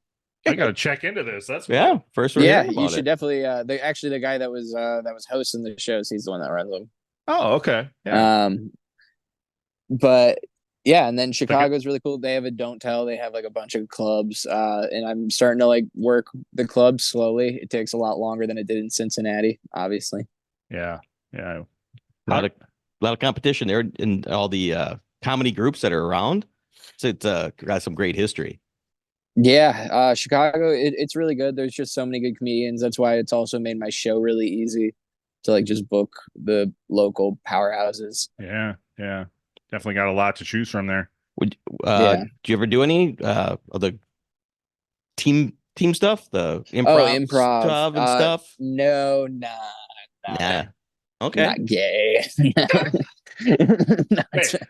I gotta check into this. That's cool. Yeah, first we're hearing about you should it. definitely the guy that was hosting the shows, he's the one that runs them. Oh, okay. Yeah. But yeah, and then Chicago's really cool. They have a Don't Tell. They have like a bunch of clubs, and I'm starting to like work the clubs slowly. It takes a lot longer than it did in Cincinnati, obviously. Yeah. A lot of competition there in all the comedy groups that are around. So it's got some great history. Yeah, Chicago, it's really good. There's just so many good comedians. That's why it's also made my show really easy to like just book the local powerhouses. Yeah. Definitely got a lot to choose from there. Do you ever do any of the team stuff, the Oh, improv, improv. stuff and stuff? No, Nah. Okay. not gay.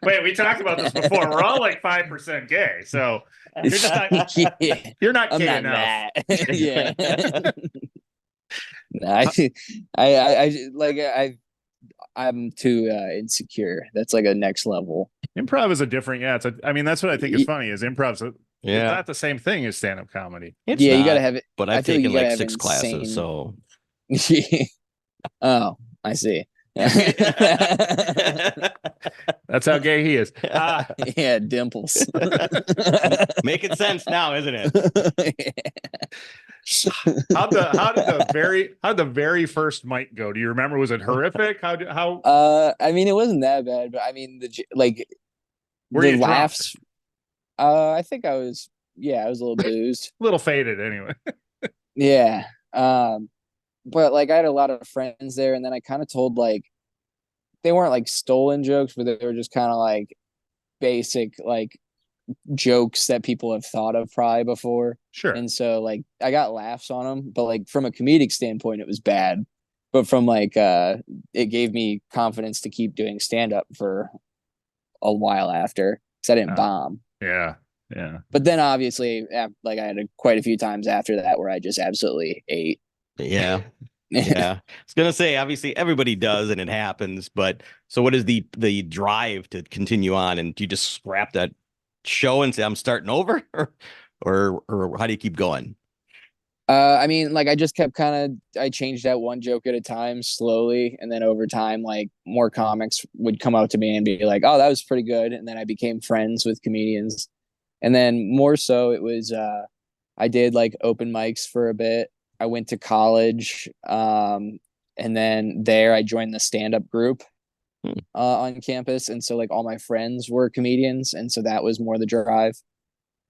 Wait, we talked about this before. We're all like 5% gay, so you're just not, Yeah, you're not I'm gay not enough. that. Yeah. No, I like I'm too insecure. That's like a next level. Improv is a different, yeah. I mean, that's what I think is funny is improv's it's Yeah. not the same thing as stand-up comedy. It's Yeah, you not, gotta have it. but I I've feel like taken you gotta like have 6 classes, insane- so Oh, I see. That's how gay he is. Yeah, dimples. making sense now, isn't it? How did the very first mic go? Do you remember? Was it horrific? How I mean, it wasn't that bad, but I mean, like were the you drunk? laughs. I think I was a little boozed. A little faded anyway. Yeah. But like I had a lot of friends there, and then I kind of told like they weren't like stolen jokes, but they were just kind of like basic like jokes that people have thought of probably before. Sure. And so like I got laughs on them, but like from a comedic standpoint, it was bad. But from like it gave me confidence to keep doing stand up for a while after because I didn't bomb. Yeah. Yeah. But then obviously, like I had quite a few times after that where I just absolutely ate. Yeah. Yeah. I was gonna say, obviously everybody does and it happens, but so what is the drive to continue on, and do you just scrap that show and say I'm starting over, or how do you keep going? I mean, like I just kept I changed that one joke at a time slowly, and then over time, like more comics would come out to me and be like, "Oh, that was pretty good," and then I became friends with comedians, and then more so it was I did like open mics for a bit. I went to college, and then there I joined the stand-up group on campus, and so like all my friends were comedians, and so that was more the drive.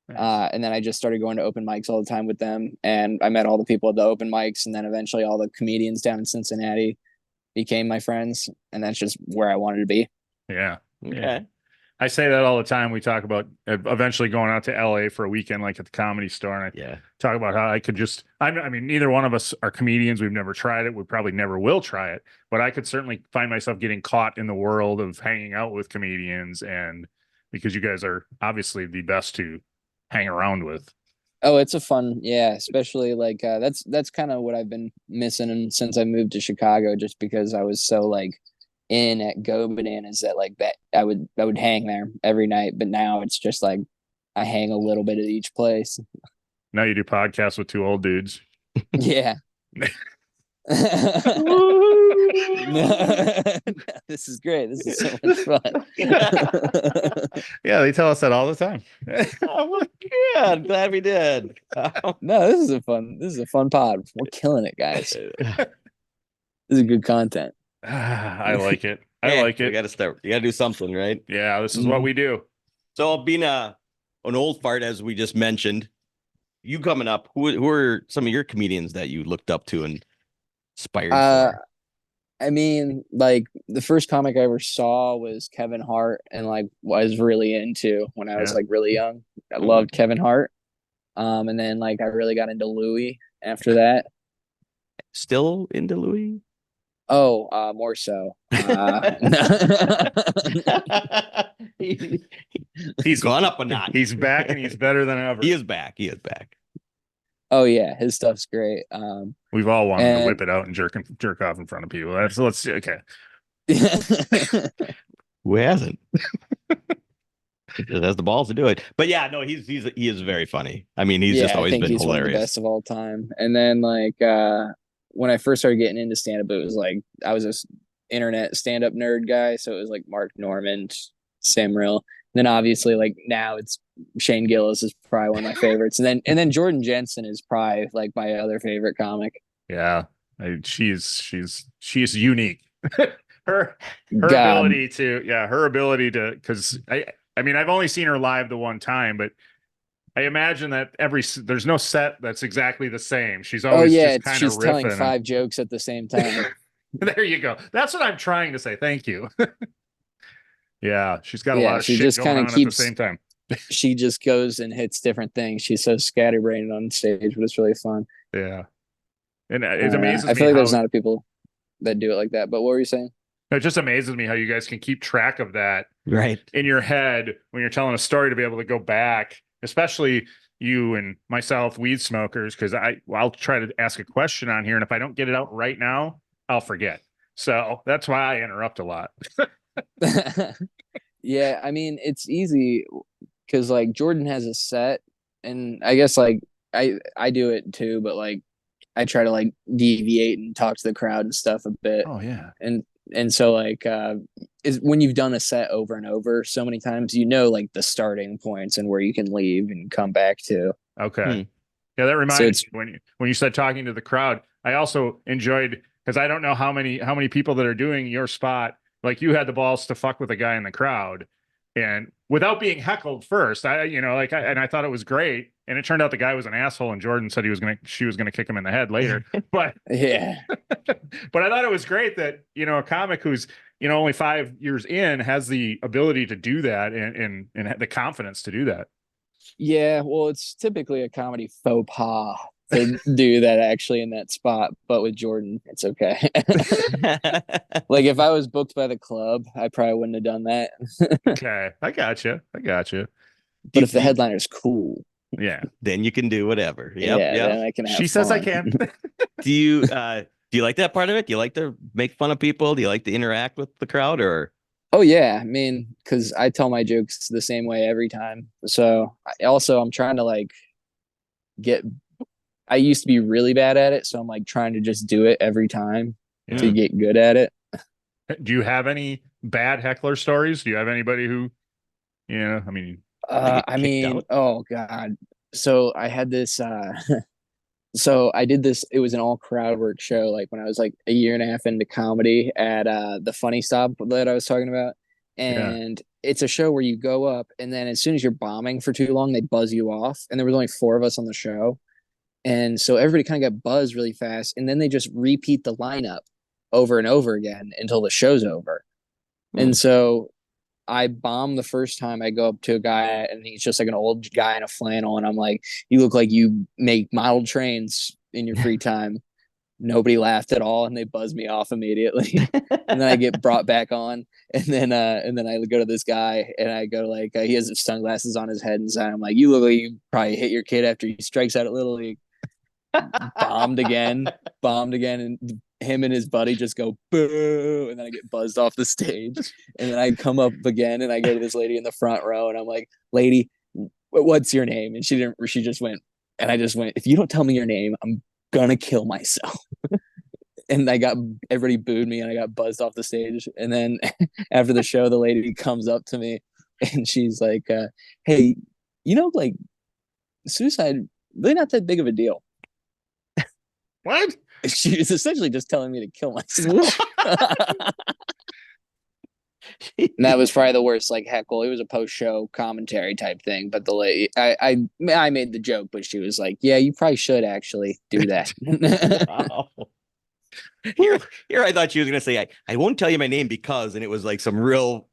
Nice. And then I just started going to open mics all the time with them, and I met all the people at the open mics, and then eventually all the comedians down in Cincinnati became my friends, and that's just where I wanted to be. Yeah. Okay. Yeah. I say that all the time. We talk about eventually going out to LA for a weekend, like at the Comedy Store. And I talk about how I could just, I mean, neither one of us are comedians. We've never tried it. We probably never will try it, but I could certainly find myself getting caught in the world of hanging out with comedians. And because you guys are obviously the best to hang around with. Oh, it's a fun, yeah, especially like that's kind of what I've been missing since I moved to Chicago, just because I was so like in at Go Bananas that like that I would hang there every night, but now it's just like I hang a little bit at each place. Now you do podcasts with 2 old dudes. Yeah. This is great. This is so much fun. Yeah, they tell us that all the time. Oh, well, yeah, I'm glad we did. No, this is a fun pod. We're killing it, guys. This is good content. I like it. I like it. You gotta start. You gotta do something, right? Yeah, this is what we do. So being an old fart, as we just mentioned, you coming up, who are some of your comedians that you looked up to and inspired for? I mean, like the first comic I ever saw was Kevin Hart, and like was really into when I was like really young. I loved Kevin Hart. And then like I really got into Louis after that. Still into Louis? Oh, more so. He's gone up a notch. He's back and he's better than ever. He is back. He is back. Oh yeah, his stuff's great. We've all wanted to whip it out and jerk off in front of people. Let's okay. Who hasn't? Has the balls to do it. But yeah, no, he is very funny. I mean, he's just always been hilarious. One of the best of all time. And then like when I first started getting into stand-up, it was like I was this internet stand-up nerd guy, so it was like Mark Normand, Sam Rill. Then obviously like now it's Shane Gillis is probably one of my favorites. And then Jordan Jensen is probably like my other favorite comic. Yeah. She's unique. her ability to, because I mean, I've only seen her live the one time, but I imagine that there's no set that's exactly the same. She's always just kind of she's telling 5 jokes at the same time. There you go. That's what I'm trying to say. Thank you. Yeah, she's got a lot of she shit just going on keeps, at the same time. she just goes and hits different things. She's so scatterbrained on stage, but it's really fun. Yeah. And it amazes I me feel like how there's not a people that do it like that. But what were you saying? it just amazes me how you guys can keep track of that Right. in your head when you're telling a story, to be able to go back, especially you and myself, weed smokers, because I'll try to ask a question on here, and if I don't get it out right now, I'll forget. So that's why I interrupt a lot. Yeah, I mean it's easy because like Jordan has a set, and I guess like I do it too, but like I try to like deviate and talk to the crowd and stuff a bit. Oh yeah. And so like is when you've done a set over and over so many times, you know, like the starting points and where you can leave and come back to. Okay. Yeah, that So reminds it's me when you said talking to the crowd, I also enjoyed, because I don't know how many people that are doing your spot, like you had the balls to fuck with a guy in the crowd and without being heckled first. I thought it was great. And it turned out the guy was an asshole, and Jordan said she was gonna kick him in the head later. But yeah. but I thought it was great that, a comic who's, only 5 years in has the ability to do that and the confidence to do that. Yeah, well, it's typically a comedy faux pas to do that actually in that spot, but with Jordan, it's okay. Like if I was booked by the club, I probably wouldn't have done that. Okay. I got you. But if the headliner's cool, Yeah. Then you can do whatever. Yep. yeah, Yep. then I can have She says I fun. can. Do you like that part of it? Do you like to make fun of people? Do you like to interact with the crowd, or? Oh yeah, I mean, because I tell my jokes the same way every time. So I'm trying to like get. I used to be really bad at it, so I'm like trying to just do it every time to get good at it. Do you have any bad heckler stories? Do you have anybody who, I mean, I mean, out? oh god. So I had this. So I did this. It was an all crowd work show, like when I was like a year and a half into comedy at the Funny Stop that I was talking about. Yeah. And it's a show where you go up, and then as soon as you're bombing for too long, they buzz you off. And there was only 4 of us on the show, and so everybody kind of got buzzed really fast, and then they just repeat the lineup over and over again until the show's over. And so I bombed the first time. I go up to a guy, and he's just like an old guy in a flannel, and I'm like, "You look like you make model trains in your free time." Nobody laughed at all, and they buzzed me off immediately. And then I get brought back on, and then I go to this guy, and I go like, he has sunglasses on his head, and I'm like, "You look like you probably hit your kid after he strikes out at Little League." bombed again, and him and his buddy just go boo, and then I get buzzed off the stage, and then I come up again, and I go to this lady in the front row, and I'm like, "Lady, what's your name?" And she just went, and I just went, "If you don't tell me your name, I'm gonna kill myself." And everybody booed me, and I got buzzed off the stage. And then after the show, the lady comes up to me, and she's like, "Hey, like suicide really not that big of a deal." What? She is essentially just telling me to kill myself. And that was probably the worst like heckle. It was a post-show commentary type thing, but the lady, I made the joke, but she was like, "Yeah, you probably should actually do that." Wow. Here I thought she was gonna say, I won't tell you my name because, and it was like some real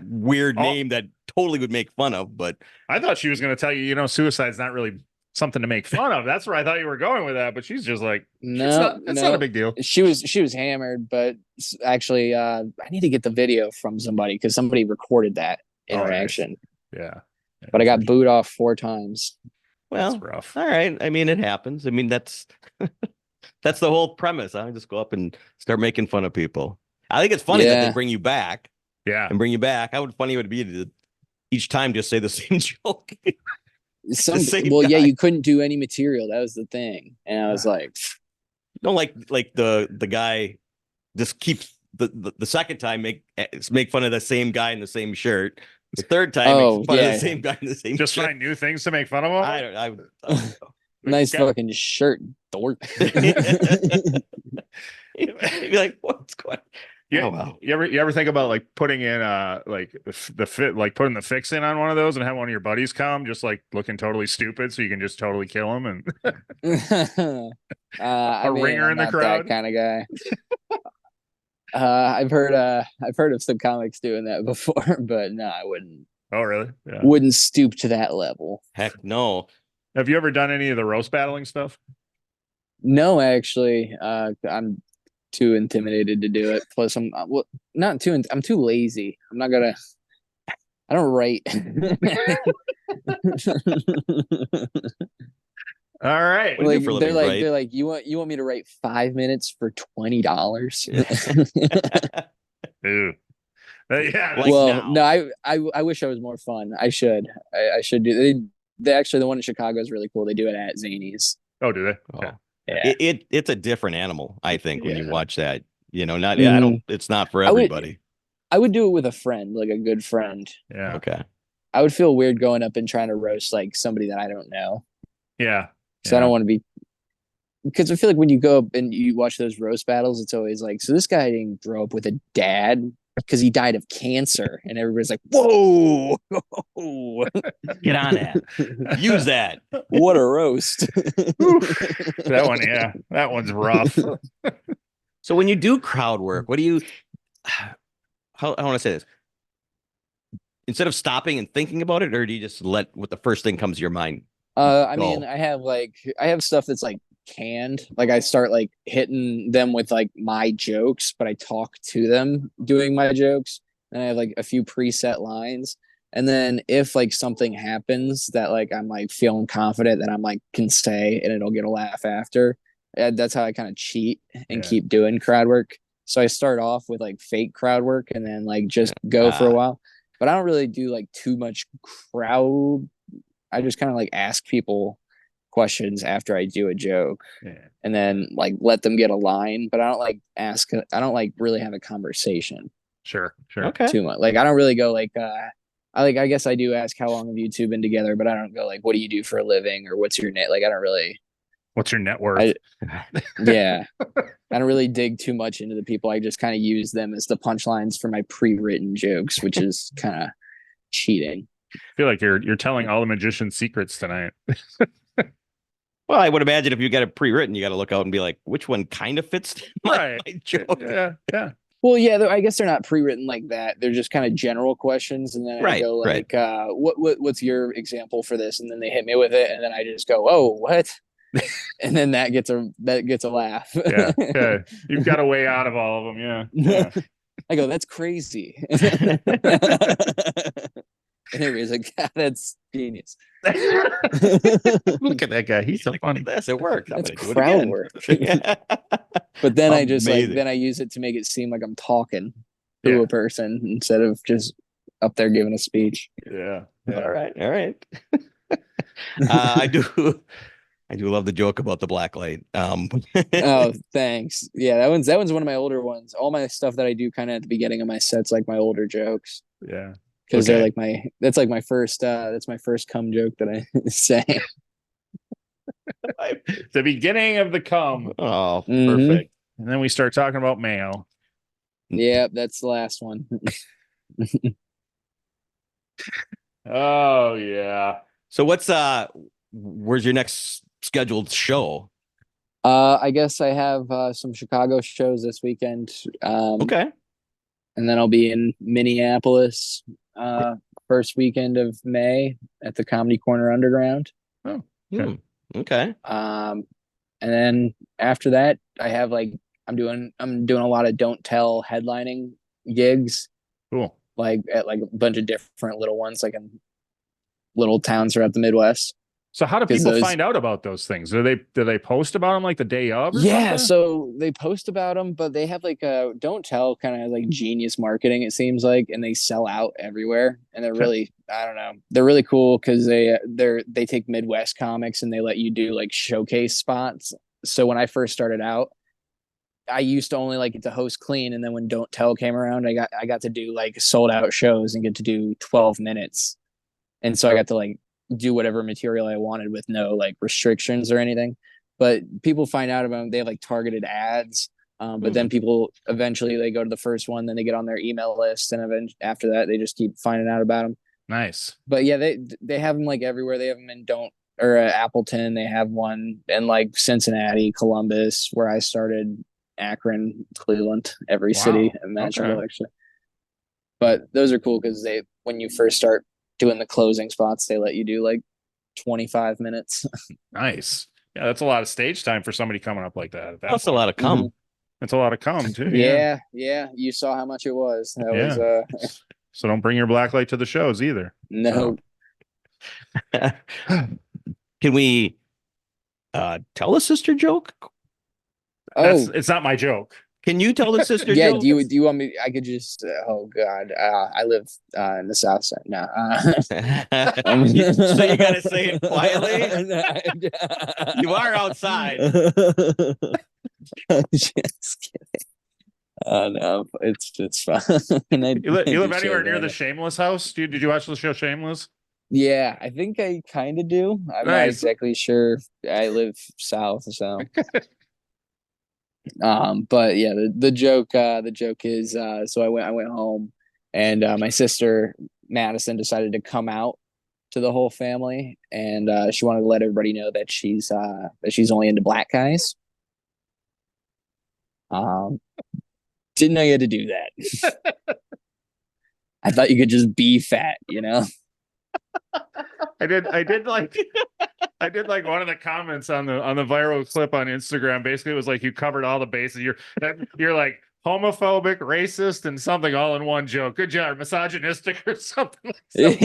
weird name that totally would make fun of. But I thought she was going to tell you, suicide's not really something to make fun of. That's where I thought you were going with that, but she's just like, no, it's not a big deal. She was hammered, but actually, I need to get the video from somebody because somebody recorded that interaction. Oh, nice. Yeah. But I got booed off 4 times. Well, that's rough. All right. I mean, it happens. I mean, that's that's the whole premise. I just go up and start making fun of people. I think it's funny that they bring you back. Yeah. And bring you back. How funny would it be to each time just say the same joke? Yeah, you couldn't do any material. That was the thing. And I was like, don't like the guy just keeps the second time make fun of the same guy in the same shirt. The third time make fun of the same guy in the same just shirt. find new things to make fun of him. I don't know. Nice fucking shirt, dork. You'd be like, what's going on? Yeah. Oh, wow. You ever think about like putting in like the fit, like putting the fix in on one of those and have one of your buddies come just like looking totally stupid so you can just totally kill him and ringer in the crowd, that kind of guy. I've heard of some comics doing that before, but no, I wouldn't. Oh, really? Yeah. Wouldn't stoop to that level. Heck no. Have you ever done any of the roast battling stuff? No, actually, I'm too intimidated to do it. Plus, I'm too lazy. I'm not gonna. I don't write. All right. What do you do for a living, right? they're like, you want me to write 5 minutes for $20? Ooh. Yeah. Like Well, now. no, I wish I was more fun. I should. I should do. They actually, the one in Chicago is really cool. They do it at Zany's. Oh, do they? Oh. Okay. Yeah. It's a different animal, I think, when you Yeah. watch that. Not I Mhm. don't it's not for I would- everybody. I would do it with a friend, like a good friend. Yeah. Okay. I would feel weird going up and trying to roast like somebody that I don't know. Yeah. So I don't want to be, because I feel like when you go up and you watch those roast battles, it's always like, so this guy didn't grow up with a dad because he died of cancer, and everybody's like, whoa, Get on that. Use that. what a roast. That one, yeah. That one's rough. So when you do crowd work, what do you how I want to say this? Instead of stopping and thinking about it, or do you just let what the first thing comes to your mind? I mean, I have stuff that's like canned. Like I start like hitting them with like my jokes, but I talk to them doing my jokes. And I have like a few preset lines. And then if like something happens that like I'm like feeling confident that I'm like can say and it'll get a laugh after, that's how I kind of cheat and keep doing crowd work. So I start off with like fake crowd work and then like just go for a while. But I don't really do like too much crowd. I just kind of like ask people questions after I do a joke and then like let them get a line, but I don't like really have a conversation. Sure. Okay. Too much. Like I don't really go like I guess I do ask how long have you two been together, but I don't go like what do you do for a living or what's your net. Like I don't really What's your net worth? yeah. I don't really dig too much into the people. I just kind of use them as the punchlines for my pre-written jokes, which is kind of cheating. I feel like you're telling all the magician's secrets tonight. Well, I would imagine if you got it pre-written, you got to look out and be like, which one kind of fits my joke? Yeah. Well, yeah, I guess they're not pre-written like that. They're just kind of general questions, and then I go like, what's your example for this? And then they hit me with it, and then I just go, oh, what? And then that gets a laugh. Yeah. You've got a way out of all of them. Yeah. I go, that's crazy. And everybody's like, God, that's genius. Look at that guy. He's so funny. This it worked. That's crowd work. But then I just then I use it to make it seem like I'm talking to a person instead of just up there giving a speech. Yeah. All right. I do love the joke about the black light. Oh, thanks. Yeah, that one's one of my older ones. All my stuff that I do kind of at the beginning of my sets, like my older jokes. Yeah. Because they're like that's my first cum joke that I say. The beginning of the cum. Oh, perfect. And then we start talking about mayo. Yeah, that's the last one. Oh yeah. So where's your next scheduled show? I guess I have some Chicago shows this weekend. Okay. And then I'll be in Minneapolis first weekend of May at the Comedy Corner Underground. Oh, okay. And then after that, I have I'm doing a lot of don't tell headlining gigs. Cool. Like at like a bunch of different little ones, like in little towns throughout the Midwest. So how do people find out about those things? Do they post about them like the day of? Yeah, so they post about them, but they have like a don't tell kind of like genius marketing, it seems like, and they sell out everywhere. And they're really, I don't know, they're really cool because they take Midwest comics and they let you do like showcase spots. So when I first started out, I used to only like get to host clean, and then when Don't Tell came around, I got to do like sold out shows and get to do 12 minutes, and so I got to like do whatever material I wanted with no like restrictions or anything. But people find out about them, they have like targeted ads. But then people eventually they go to the first one, then they get on their email list, and after that they just keep finding out about them. Nice. But yeah, they have them like everywhere. They have them in Appleton. They have one in like Cincinnati, Columbus, where I started, Akron, Cleveland, every city imaginable actually. But those are cool because when you first start doing the closing spots, they let you do like 25 minutes. Nice. Yeah, that's a lot of stage time for somebody coming up like that. That's a lot of cum. That's a lot of cum too. Yeah. You saw how much it was. That was So don't bring your blacklight to the shows either. no. So. Can we tell a sister joke? It's not my joke. Can you tell the sister Yeah, joke? do you want me? I could just. Oh God, I live in the South Side. No, So you gotta say it quietly. You are outside. Just kidding. No, it's fun. You live anywhere near the Shameless house? Did you watch the show Shameless? Yeah, I think I kind of do. I'm not exactly sure. I live south, so. But yeah, the joke is so I went home, and my sister Madison decided to come out to the whole family, and she wanted to let everybody know that she's only into black guys. Didn't know you had to do that. I thought you could just be fat, you know. I did like one of the comments on the viral clip on Instagram. Basically, it was like you covered all the bases. You're like homophobic, racist, and something all in one joke. Good job, misogynistic or something. And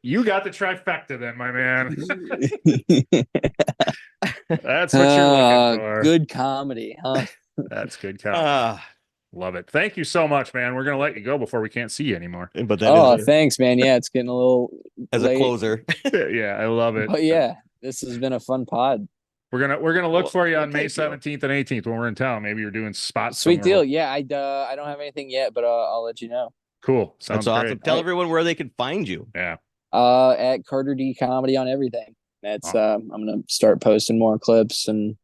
you got the trifecta then, my man. That's what you're looking for. Good comedy, huh? That's good comedy. Love it. Thank you so much, man. We're gonna let you go before we can't see you anymore. But that thanks, man. Yeah, it's getting a little as late. A closer. Yeah, I love it. But yeah, this has been a fun pod. We're gonna look for you on May 17th and 18th when we're in town. Maybe you're doing spots. Sweet deal. Yeah, I don't have anything yet, but I'll let you know. Cool. Sounds awesome. Great. Tell everyone where they can find you. Yeah. At Carter D Comedy on everything. That's I'm gonna start posting more clips and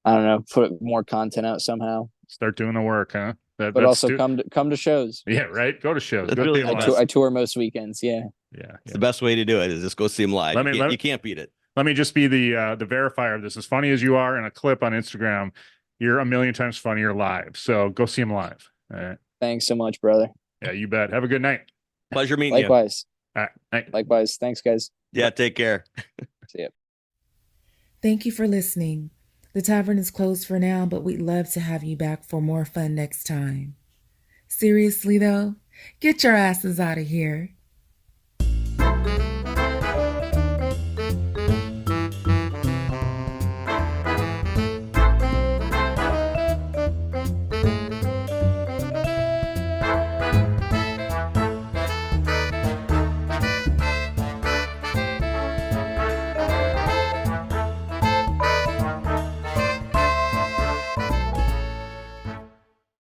I don't know, put more content out somehow. Start doing the work, huh? But also come to shows. Yeah, right. Go to shows. That's go really I tour most weekends. Yeah. It's the best way to do it is just go see them live. You can't beat it. Let me just be the verifier of this. As funny as you are in a clip on Instagram, you're a million times funnier live. So go see him live. All right. Thanks so much, brother. Yeah, you bet. Have a good night. Pleasure meeting you. Likewise. All right. Night. Likewise. Thanks, guys. Yeah, take care. See ya. Thank you for listening. The tavern is closed for now, but we'd love to have you back for more fun next time. Seriously, though, get your asses out of here.